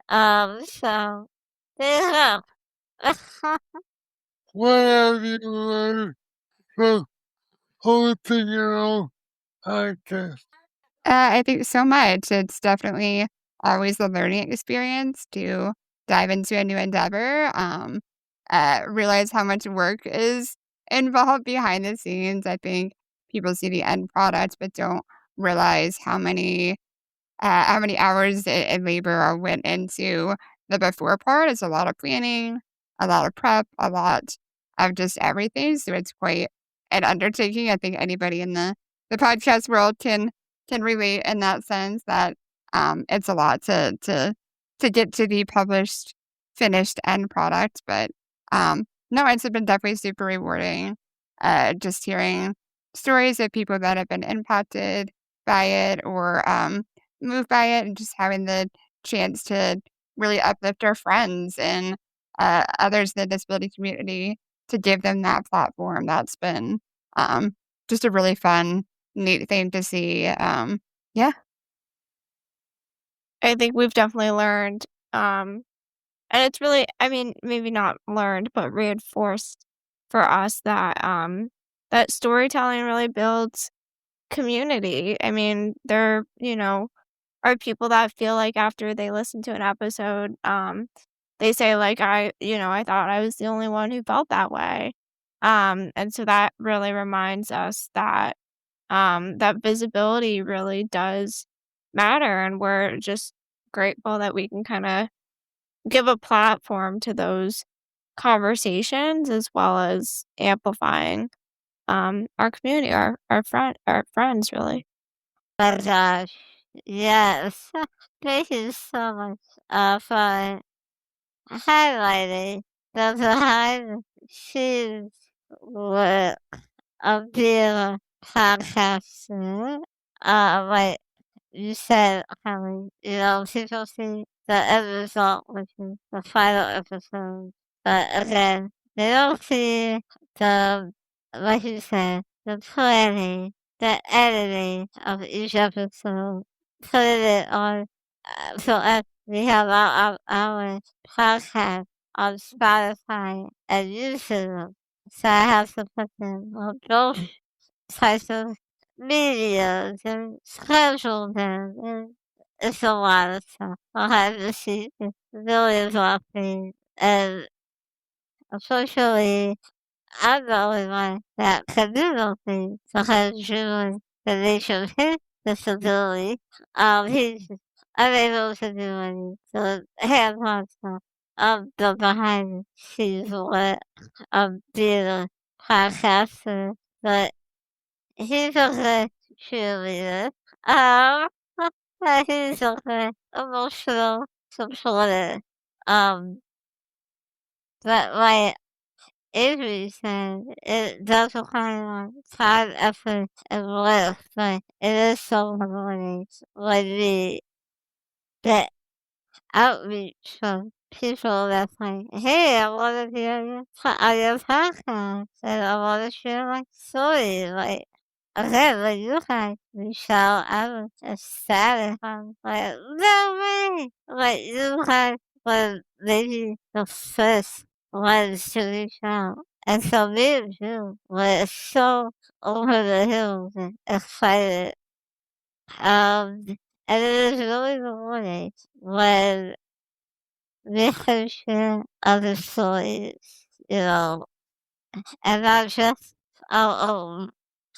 So there you go. What have you learned from hosting your own podcast? I think so much. It's definitely always a learning experience to dive into a new endeavor. Realize how much work is involved behind the scenes. I think people see the end product, but don't realize how many hours and labor went into the before part. It's a lot of planning, a lot of prep, a lot of just everything. So it's quite an undertaking. I think anybody in the podcast world can relate in that sense that it's a lot to get to the published, finished end product. But no, it's been definitely super rewarding. Just hearing stories of people that have been impacted by it or moved by it and just having the chance to really uplift our friends and others in the disability community to give them that platform. That's been just a really fun, neat thing to see. Yeah. I think we've definitely learned, and it's really, I mean, maybe not learned, but reinforced for us that that storytelling really builds community. I mean, there, are people that feel like after they listen to an episode, they say like I thought I was the only one who felt that way. And so that really reminds us that that visibility really does matter, and we're just grateful that we can kind of give a platform to those conversations as well as amplifying our community, our friends really. My gosh. Yes. Thank you so much for highlighting the behind the scenes work of being a podcaster. Like you said, Kelly, people see the end result, which is the final episode. But again, they don't see the, like you said, the planning, the editing of each episode, putting it on. So we have our podcast on Spotify and YouTube. So I have to put them on those types of medias and schedule them. And it's a lot of stuff behind the scenes. It's millions of things. And unfortunately, I'm the only one that can do those things because due the nature of his disability, he's unable to do any the hands-on stuff of the behind the scenes work of being a podcaster. But he's a good cheerleader. Um, he's a good emotional supporter. Um, but like Avery said, it does require time, effort, and work, but it is so rewarding when we get outreach from people that's like, hey, I want to be on your podcast, and I want to share my story. Like, okay, when you guys reach out, I was ecstatic. I'm like, no way! Like, you guys were maybe the first ones to reach out. And so me and you were so over the hills and excited. And it is really rewarding when we can share other stories, and not just our own.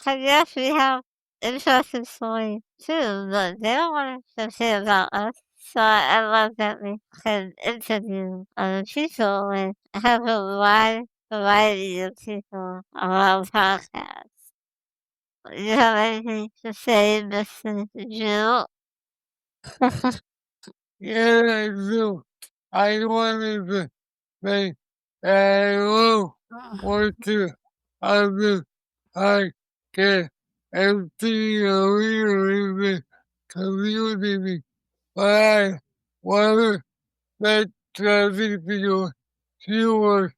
And yes, we have interesting stories too, but they don't want to just hear about us. So I love that we can interview other people and have a wide variety of people on our podcast. You have anything to say, Mr. Jill? Yeah, I do. I wanted to say that I love working on this podcast and seeing a leader in the community. But I want to thank Tracy because she was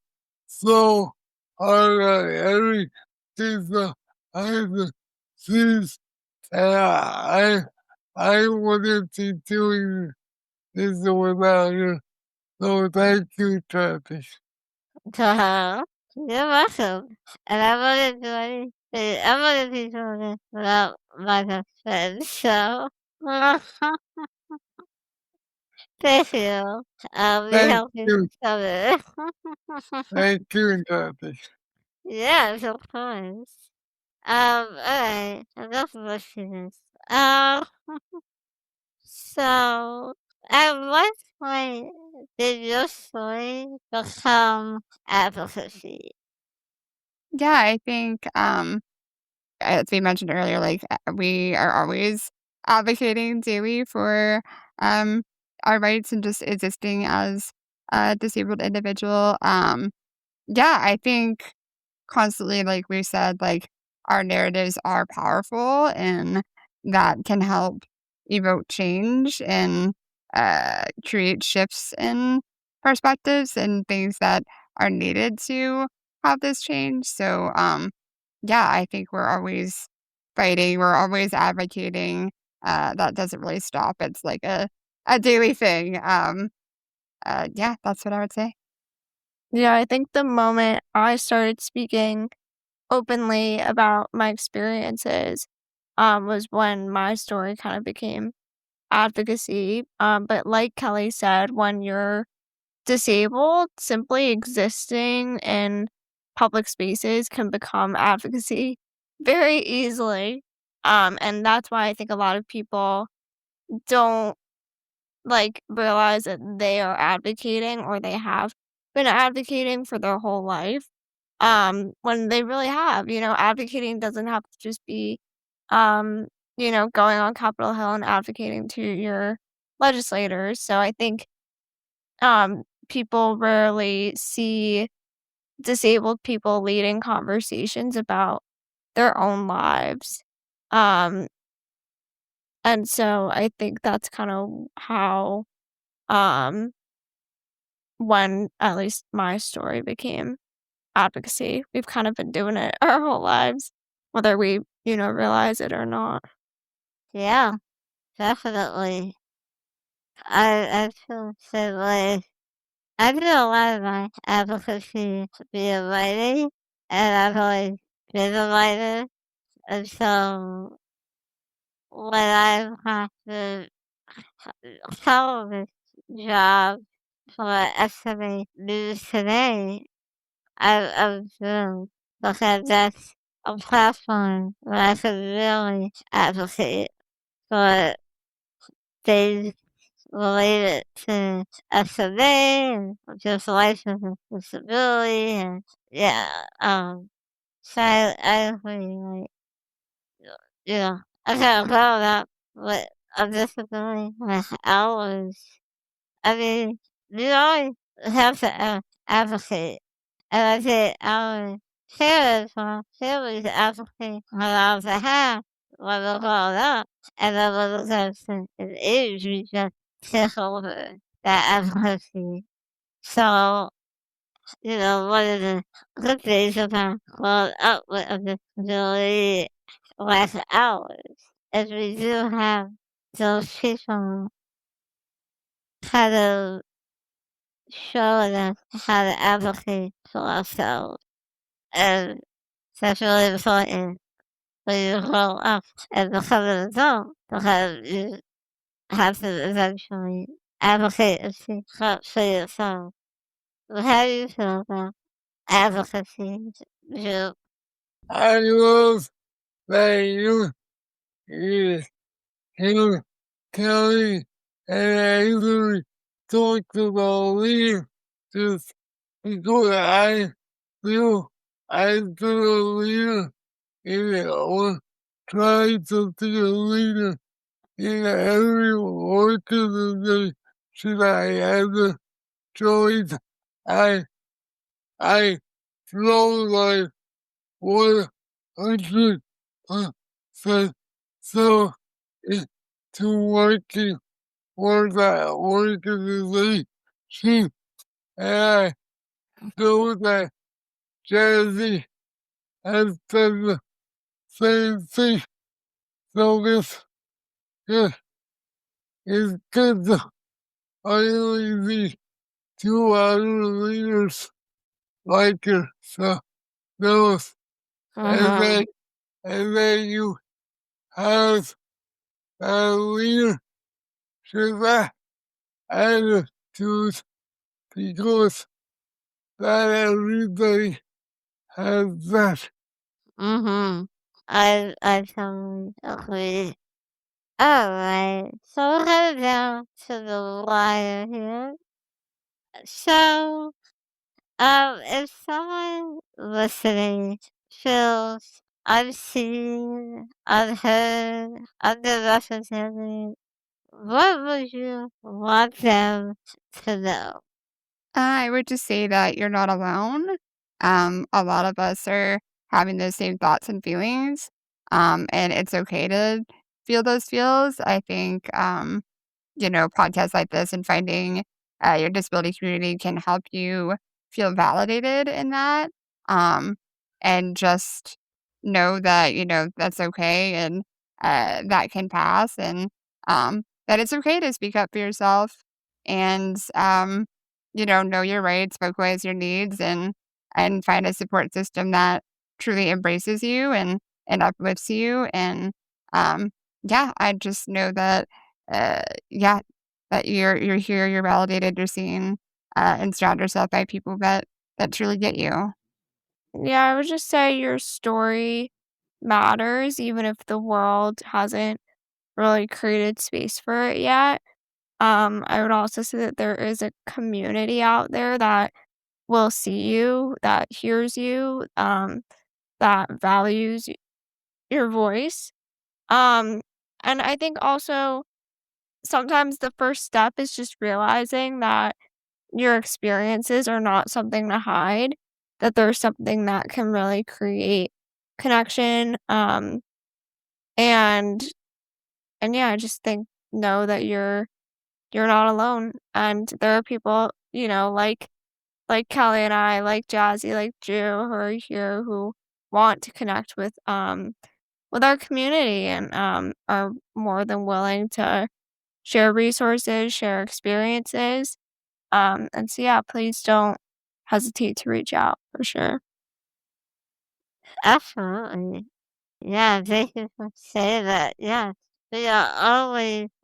so hard on every single item since I wouldn't be doing this without her. So thank you, Travis. Uh-huh. You're welcome. And I wouldn't do anything. I wouldn't be doing this without my best friend. So, thank you. We Thank help each you. other. Thank you, Travis. Yes, of course. Alright. Enough of this. Um, so, at what point did your story become advocacy? Yeah, I think as we mentioned earlier, like we are always advocating daily for um our rights and just existing as a disabled individual. Yeah, I think constantly, like we said, like our narratives are powerful and that can help evoke change and create shifts in perspectives and things that are needed to have this change. So, yeah, I think we're always fighting, we're always advocating. That doesn't really stop. It's like a daily thing. Yeah, that's what I would say. Yeah, I think the moment I started speaking openly about my experiences, was when my story kind of became advocacy. But like Kelly said, when you're disabled, simply existing in public spaces can become advocacy very easily. And that's why I think a lot of people don't realize that they are advocating or they have been advocating for their whole life. When they really have, advocating doesn't have to just be, um, going on Capitol Hill and advocating to your legislators. So I think, people rarely see disabled people leading conversations about their own lives. Um, and so I think that's kind of how, um, when at least my story became advocacy. We've kind of been doing it our whole lives, whether we, realize it or not. Yeah, definitely. I feel the same way. I do a lot of my advocacy via writing, and I've always been a writer, and so when I've had to follow this job for SMA News Today, I was thrilled because that's a platform where I could really advocate for things related to SMA and just life with a disability and yeah, so I agree, like, yeah, I got grown up with a disability, like hours. I mean, you always have to advocate. And I did our parents, my family's advocate when I was a half, when we were growing up. And then when we got to an age, we just took over that advocacy. So, one of the good things about growing up with a disability like ours is we do have those people kind of showing us how to advocate for ourselves. And that's really important when you grow up and become an adult because you have to eventually advocate and speak up for yourself. How do you feel about advocacy? You, I love that you, you, Kelly, and Avery talked about leading just because I feel I've been a leader in it or tried to be a leader in every organization I had the choice. I I feel like 100% so into working for that organization. And I know that Jazzy has done the same thing. So this is good to finally see two other leaders like her. So those and mm-hmm, then and then you have a leader should that attitude because not everybody has that. mm-hmm. I totally agree. Alright, so we're headed down to the wire here. So, if someone listening feels unseen, unheard, underrepresented, what would you want them to know? I would just say that you're not alone. A lot of us are having those same thoughts and feelings, and it's okay to feel those feels. I think, podcasts like this and finding your disability community can help you feel validated in that. and just know that, that's okay and that can pass and that it's okay to speak up for yourself and, know your rights, vocalize your needs and find a support system that truly embraces you and uplifts you. And yeah, I just know that, uh, yeah, that you're here, you're validated, you're seen, and surround yourself by people that truly get you. Yeah, I would just say your story matters even if the world hasn't really created space for it yet. I would also say that there is a community out there that will see you, that hears you, that values your voice. Um, and I think also sometimes the first step is just realizing that your experiences are not something to hide, that there's something that can really create connection. And and yeah, I just think know that you're not alone. And there are people, like Kelly and I, like Jazzy, like Drew, who are here who want to connect with our community and are more than willing to share resources, share experiences. And so yeah, please don't hesitate to reach out for sure. Absolutely. Yeah, thank you for saying that. Yeah, we are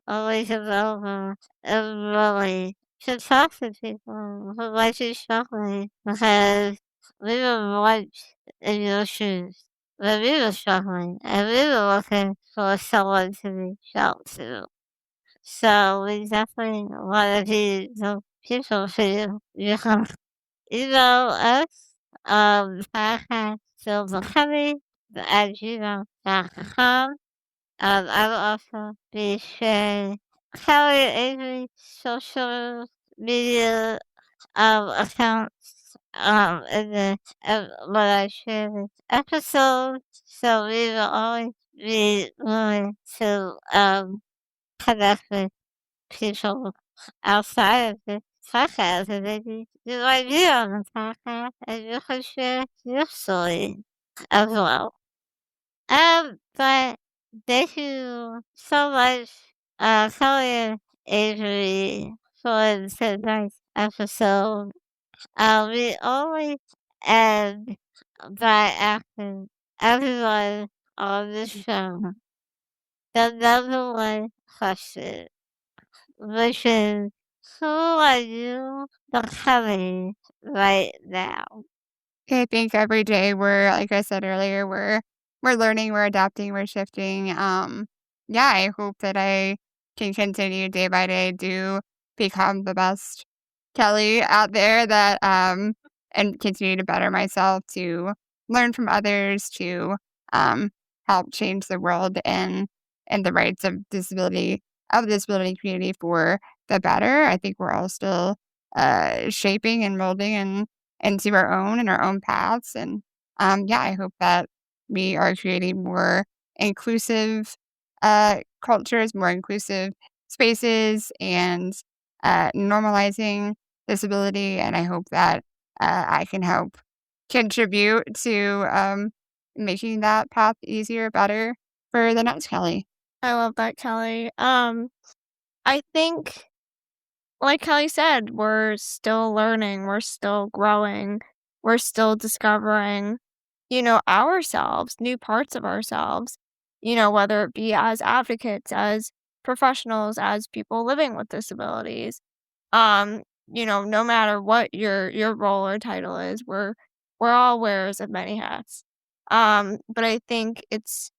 always available and willing to talk to people who might be struggling because we were once in your shoes when we were struggling and we were looking for someone to reach out to. So we definitely want to be the people for you. You can email us, podcast silverhoney at gmail.com. I will also be sharing Kelly and Avery's social media accounts in the when I share this episode. So we will always be willing to connect with people outside of this podcast, and maybe you might be on the podcast and you can share your story as well. But thank you so much, Kelly and Avery, for tonight's episode. We always end by asking everyone on the show the number one question, which is, who are you becoming right now? I think every day like I said earlier, we're learning, we're adapting, we're shifting. Yeah, I hope that I can continue day by day to become the best Kelly out there that and continue to better myself, to learn from others, to um help change the world and the rights of the disability community for the better. I think we're all still shaping and molding into our own paths. And yeah, I hope that we are creating more inclusive cultures, more inclusive spaces, and normalizing disability. And I hope that I can help contribute to making that path easier, better for the next Kelly. I love that, Kelly. I think, like Kelly said, we're still learning, we're still growing, we're still discovering, ourselves, new parts of ourselves, whether it be as advocates, as professionals, as people living with disabilities. Um, no matter what your role or title is, we're all wearers of many hats. But I think it's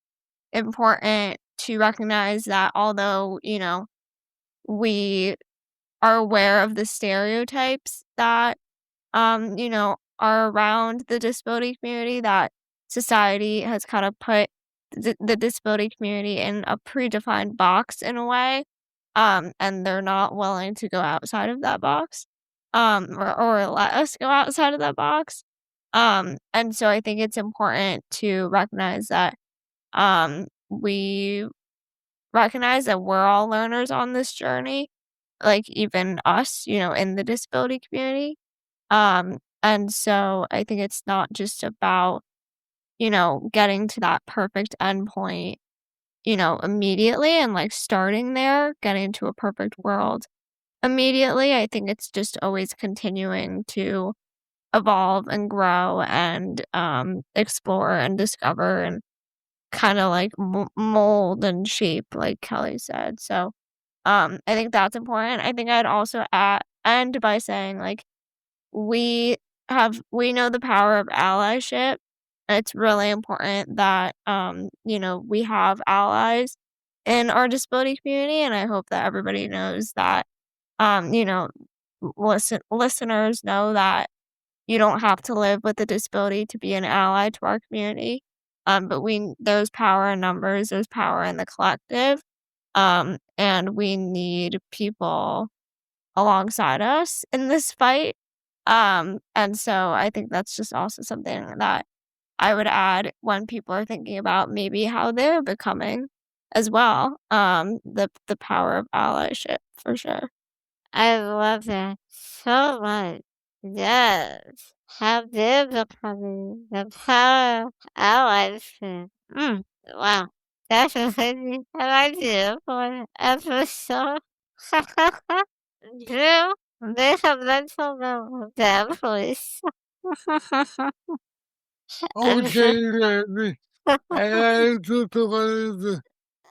important to recognize that although, we are aware of the stereotypes that, are around the disability community, that society has kind of put the disability community in a predefined box in a way, and they're not willing to go outside of that box, or let us go outside of that box. And so I think it's important to we recognize that we're all learners on this journey, like even us, in the disability community. And so I think it's not just about, getting to that perfect endpoint, immediately and like starting there, getting to a perfect world immediately. I think it's just always continuing to evolve and grow and explore and discover and kind of like mold and shape, like Kelly said. So I think that's important. I think I'd also end by saying like we we know the power of allyship. It's really important that we have allies in our disability community, and I hope that everybody knows that um, you know, listeners know that you don't have to live with a disability to be an ally to our community. But there's power in numbers, there's power in the collective. And we need people alongside us in this fight. And so I think that's just also something that I would add when people are thinking about maybe how they're becoming as well. The power of allyship for sure. I love that so much. Yes. How they're becoming the power of allyship. Wow. That's a really an idea for an episode. Drew, make a mental note of that, please. Okay, Randy. I just wanted to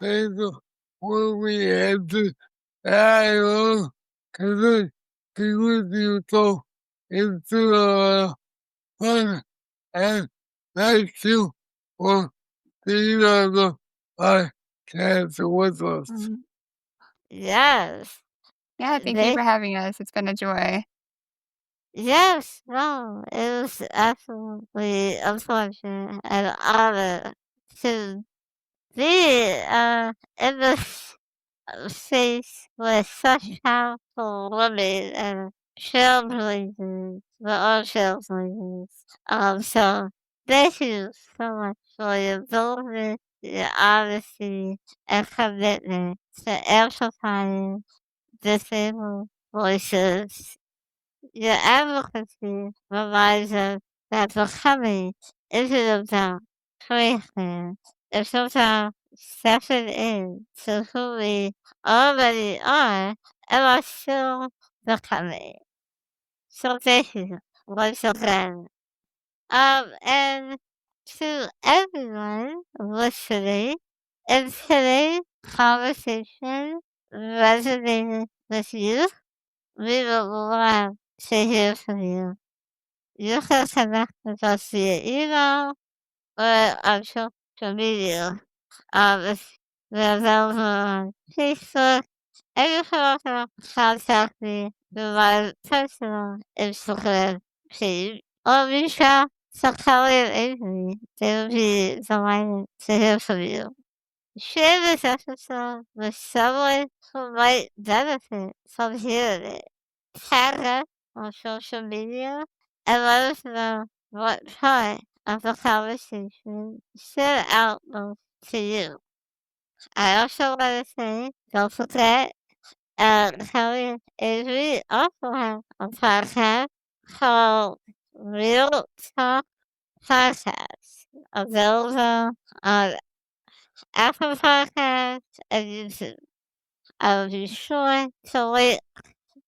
say the where we had to I love because I agree with you so into fun and thank you for being on the podcast with us. Yes. Yeah, thank you They for having us. It's been a joy. Yes, no, it was absolutely a pleasure and honor to be in this space with such powerful women and trailblazers, but all trailblazers. So thank you so much for your boldness, your honesty, and commitment to amplifying disabled voices. Your advocacy reminds us that becoming isn't about tracing, it's about stepping in to who we already are and are still becoming. So thank you once again. And to everyone listening, if today's conversation resonated with you, we would love to hear from you. You can connect with us via email or on social media. If we're available on Facebook, and you can also contact me through my personal Instagram page or reach out to Kelly and Avery. They would be delighted to hear from you. Share this episode with someone who might benefit from hearing it. Tag us on social media and let us know what part of the conversation stood out most to you. I also want to say, don't forget, Kelly and Avery also have a podcast called Real Talk Podcast, available on Apple Podcasts and YouTube. I will be sure to link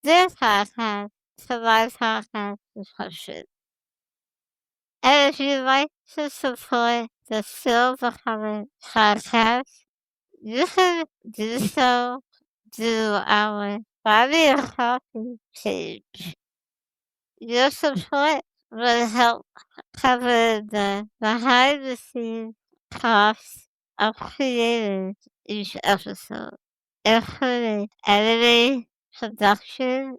this podcast to my podcast description. And if you'd like to support the Still Becoming podcast, you can do so through our Buy Me a Coffee page. Your support will help cover the behind the scenes costs of creating each episode, including editing, production,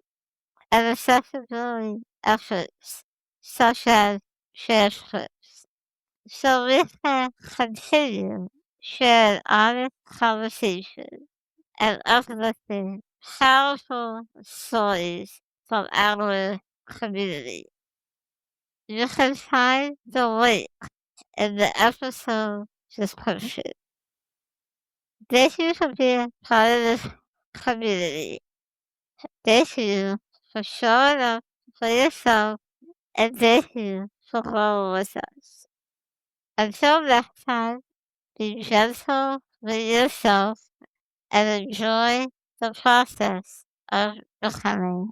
and accessibility efforts, such as transcripts. So we can continue sharing honest conversations and uplifting powerful stories from our community. You can find the link in the episode description. Thank you for being part of this community. Thank you for showing up for yourself and thank you for growing with us. Until next time, be gentle with yourself and enjoy the process of becoming.